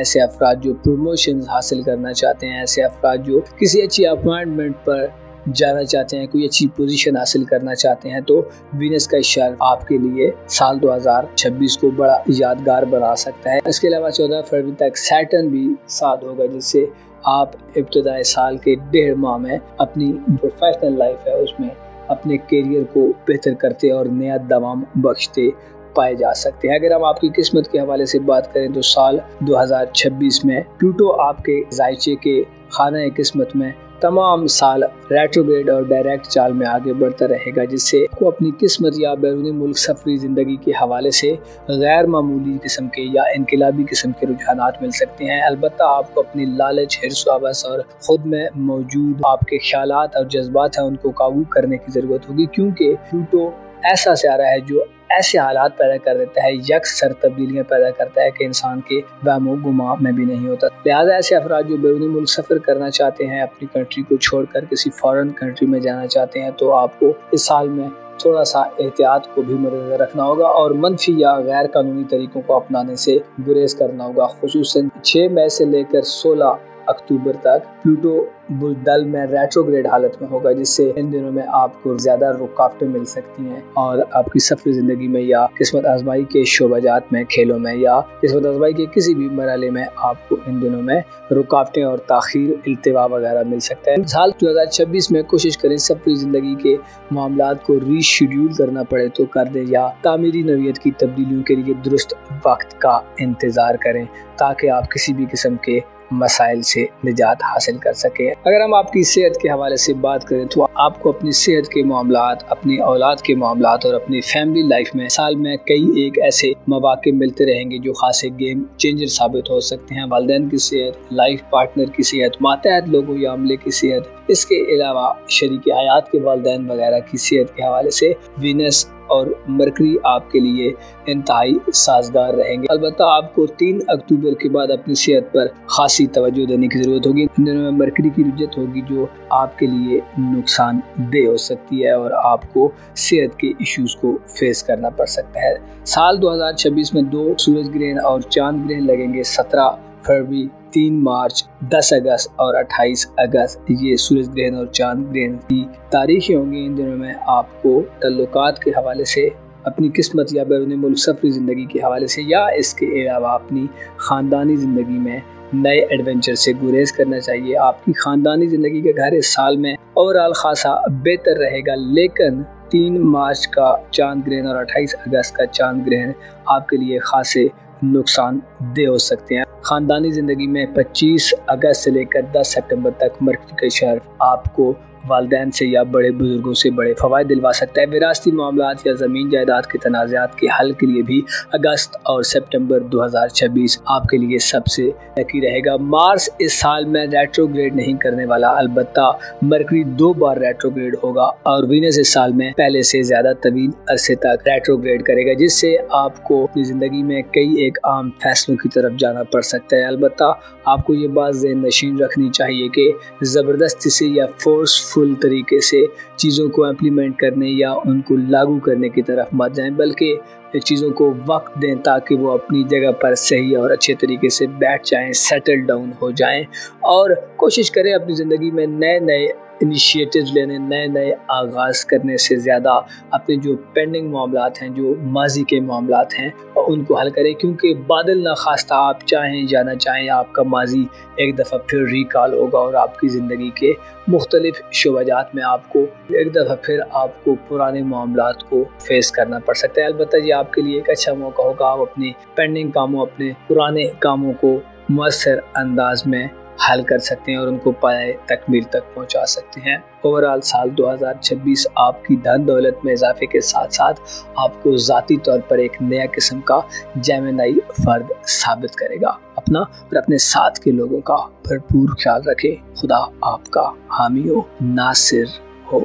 ऐसे अफराद जो प्रमोशन हासिल करना चाहते हैं, ऐसे अफराद जो किसी अच्छी अपॉइंटमेंट पर जाना चाहते हैं, कोई अच्छी पोजीशन हासिल करना चाहते हैं, तो वीनस का शर्फ आपके लिए साल 2026 को बड़ा यादगार बना सकता है। इसके अलावा 14 फरवरी तक सैटर्न भी साथ होगा, जिससे आप इब्तिदाई साल के 1.5 माह में अपनी प्रोफेशनल लाइफ है उसमें अपने करियर को बेहतर करते और नया दवाम बख्शते पाए जा सकते हैं। अगर हम आपकी किस्मत के हवाले से बात करें तो साल 2026 में प्लूटो आपके ज़ायचे के खाना किस्मत में तमाम साल रेट्रोग्रेड और डायरेक्ट चाल में आगे बढ़ता रहेगा, जिससे आपको अपनी किस्मत या बैरूनी मुल्क सफरी ज़िंदगी के हवाले से गैर मामूली किस्म के या इनकलाबी किस्म के रुझानात मिल सकते हैं। अलबत्ता आपको अपनी लालच, हिर्स, हवस और ख़ुद में मौजूद आपके ख्यालात और जज्बात हैं उनको काबू करने की ज़रूरत होगी, क्योंकि प्लूटो ऐसा सितारा है जो ऐसे हालात पैदा कर देता है, यकसर तब्दीलियाँ पैदा करता है कि इंसान के वहमो गुमा में भी नहीं होता। लिहाजा ऐसे अफराद जो बैरूनी मुल्क सफ़र करना चाहते हैं, अपनी कंट्री को छोड़कर किसी फॉरेन कंट्री में जाना चाहते हैं, तो आपको इस साल में थोड़ा सा एहतियात को भी मद्देनज़र रखना होगा और मनफी या गैर कानूनी तरीकों को अपनाने से गुरेज करना होगा। खुसूसन 6 मई से लेकर 16 अक्टूबर तक प्लूटो बुलदल में रेट्रोग्रेड हालत में होगा, जिससे इन दिनों में आपको ज़्यादा रुकावटें मिल सकती हैं और आपकी सफरी ज़िंदगी में या किस्मत आजमाई के शोबाजात में, खेलों में या किस्मत आजमाई के किसी भी मरहले में आपको इन दिनों में रुकावटें और ताख़ीर, इल्तिवा वगैरह मिल सकता है। साल 2026 में कोशिश करें सफरी ज़िंदगी के मामलात को रीशेड्यूल करना पड़े तो कर दें या तामीरी नौइयत की तब्दीलियों के लिए दुरुस्त वक्त का इंतज़ार करें, ताकि आप किसी भी किस्म के मसाइल से निजात हासिल कर सके। अगर हम आपकी सेहत के हवाले से बात करें तो आपको अपनी सेहत के मामलात, अपनी औलाद के मामलात और अपनी फैमिली लाइफ में साल में कई एक ऐसे मौके मिलते रहेंगे जो खासे गेम चेंजर साबित हो सकते हैं। वालिदैन की सेहत, लाइफ पार्टनर की सेहत, मातहत लोगों या अमले की सेहत, इसके अलावा शरीक हयात के वालिदैन वगैरह की सेहत के हवाले से वीनस और मरकरी आपके लिए इंतहाई साजगार रहेंगे। अलबत्ता आपको 3 अक्टूबर के बाद अपनी सेहत पर खासी तवज्जो देने की ज़रूरत होगी। इन दिनों में मरकरी की रुजत होगी जो आपके लिए नुकसानदेह हो सकती है और आपको सेहत के इश्यूज़ को फेस करना पड़ सकता है। साल 2026 में 2 सूरज ग्रहण और चांद ग्रहण लगेंगे। 17 फरवरी, 3 मार्च, 10 अगस्त और 28 अगस्त ये सूरज ग्रहण और चांद ग्रहण की तारीखें होंगी। इन दिनों में आपको तल्लुकात के हवाले से, अपनी किस्मत या बैरूनी मुल्क सफरी ज़िंदगी के हवाले से या इसके अलावा अपनी ख़ानदानी ज़िंदगी में नए एडवेंचर से गुरेज करना चाहिए। आपकी खानदानी ज़िंदगी का घर इस साल में ओवरऑल खासा बेहतर रहेगा, लेकिन 3 मार्च का चांद ग्रहण और 28 अगस्त का चांद ग्रहण आपके लिए खासे नुकसान दे हो सकते हैं। खानदानी ज़िंदगी में 25 अगस्त से लेकर 10 सितंबर तक मरकरी का शर्फ आपको वालिदैन से या बड़े बुजुर्गों से बड़े फ़वाइद दिलवा सकता है। विरासती मामलात या ज़मीन जायदाद के तनाज़ात के हल के लिए भी अगस्त और सितंबर 2026 आपके लिए सबसे लकी रहेगा। मार्स इस साल में रेट्रोग्रेड नहीं करने वाला, अलबत्ता मरकरी 2 बार रेट्रोग्रेड होगा और वीनस इस साल में पहले से ज़्यादा तवील अरसे तक रेट्रोग्रेड करेगा, जिससे आपको अपनी ज़िंदगी में कई एक आम फैसलों की तरफ जाना पड़ सकता है। अलबत्ता आपको ये बात ज़हन नशीन रखनी चाहिए कि ज़बरदस्ती से या फोर्सफुल तरीके से चीज़ों को इम्प्लीमेंट करने या उनको लागू करने की तरफ मत जाएं, बल्कि चीज़ों को वक्त दें ताकि वो अपनी जगह पर सही और अच्छे तरीके से बैठ जाएं, सेटल डाउन हो जाएं और कोशिश करें अपनी ज़िंदगी में नए नए इनिशिएटिव्स लेने, नए नए आगाज़ करने से ज़्यादा अपने जो पेंडिंग मामलात हैं, जो माजी के मामलात हैं, उनको हल करें, क्योंकि बादल ना खास्ता आप चाहें या ना चाहें आपका माजी एक दफ़ा फिर रिकॉल होगा और आपकी ज़िंदगी के मुख्तलिफ शुबजात में आपको एक दफ़ा फिर आपको पुराने मामलात को फेस करना पड़ सकता है। अलबत्ता ये आपके लिए एक अच्छा मौका होगा, आप अपने पेंडिंग कामों, अपने पुराने कामों को मुअस्सर अंदाज में हल कर सकते हैं और उनको पाए तकमील तक पहुंचा सकते हैं। ओवरऑल साल 2026 आपकी धन दौलत में इजाफे के साथ साथ आपको ज़ाती तौर पर एक नया किस्म का जेमिनी फर्द साबित करेगा। अपना और अपने साथ के लोगों का भरपूर ख्याल रखें। खुदा आपका हामी हो, नासिर हो।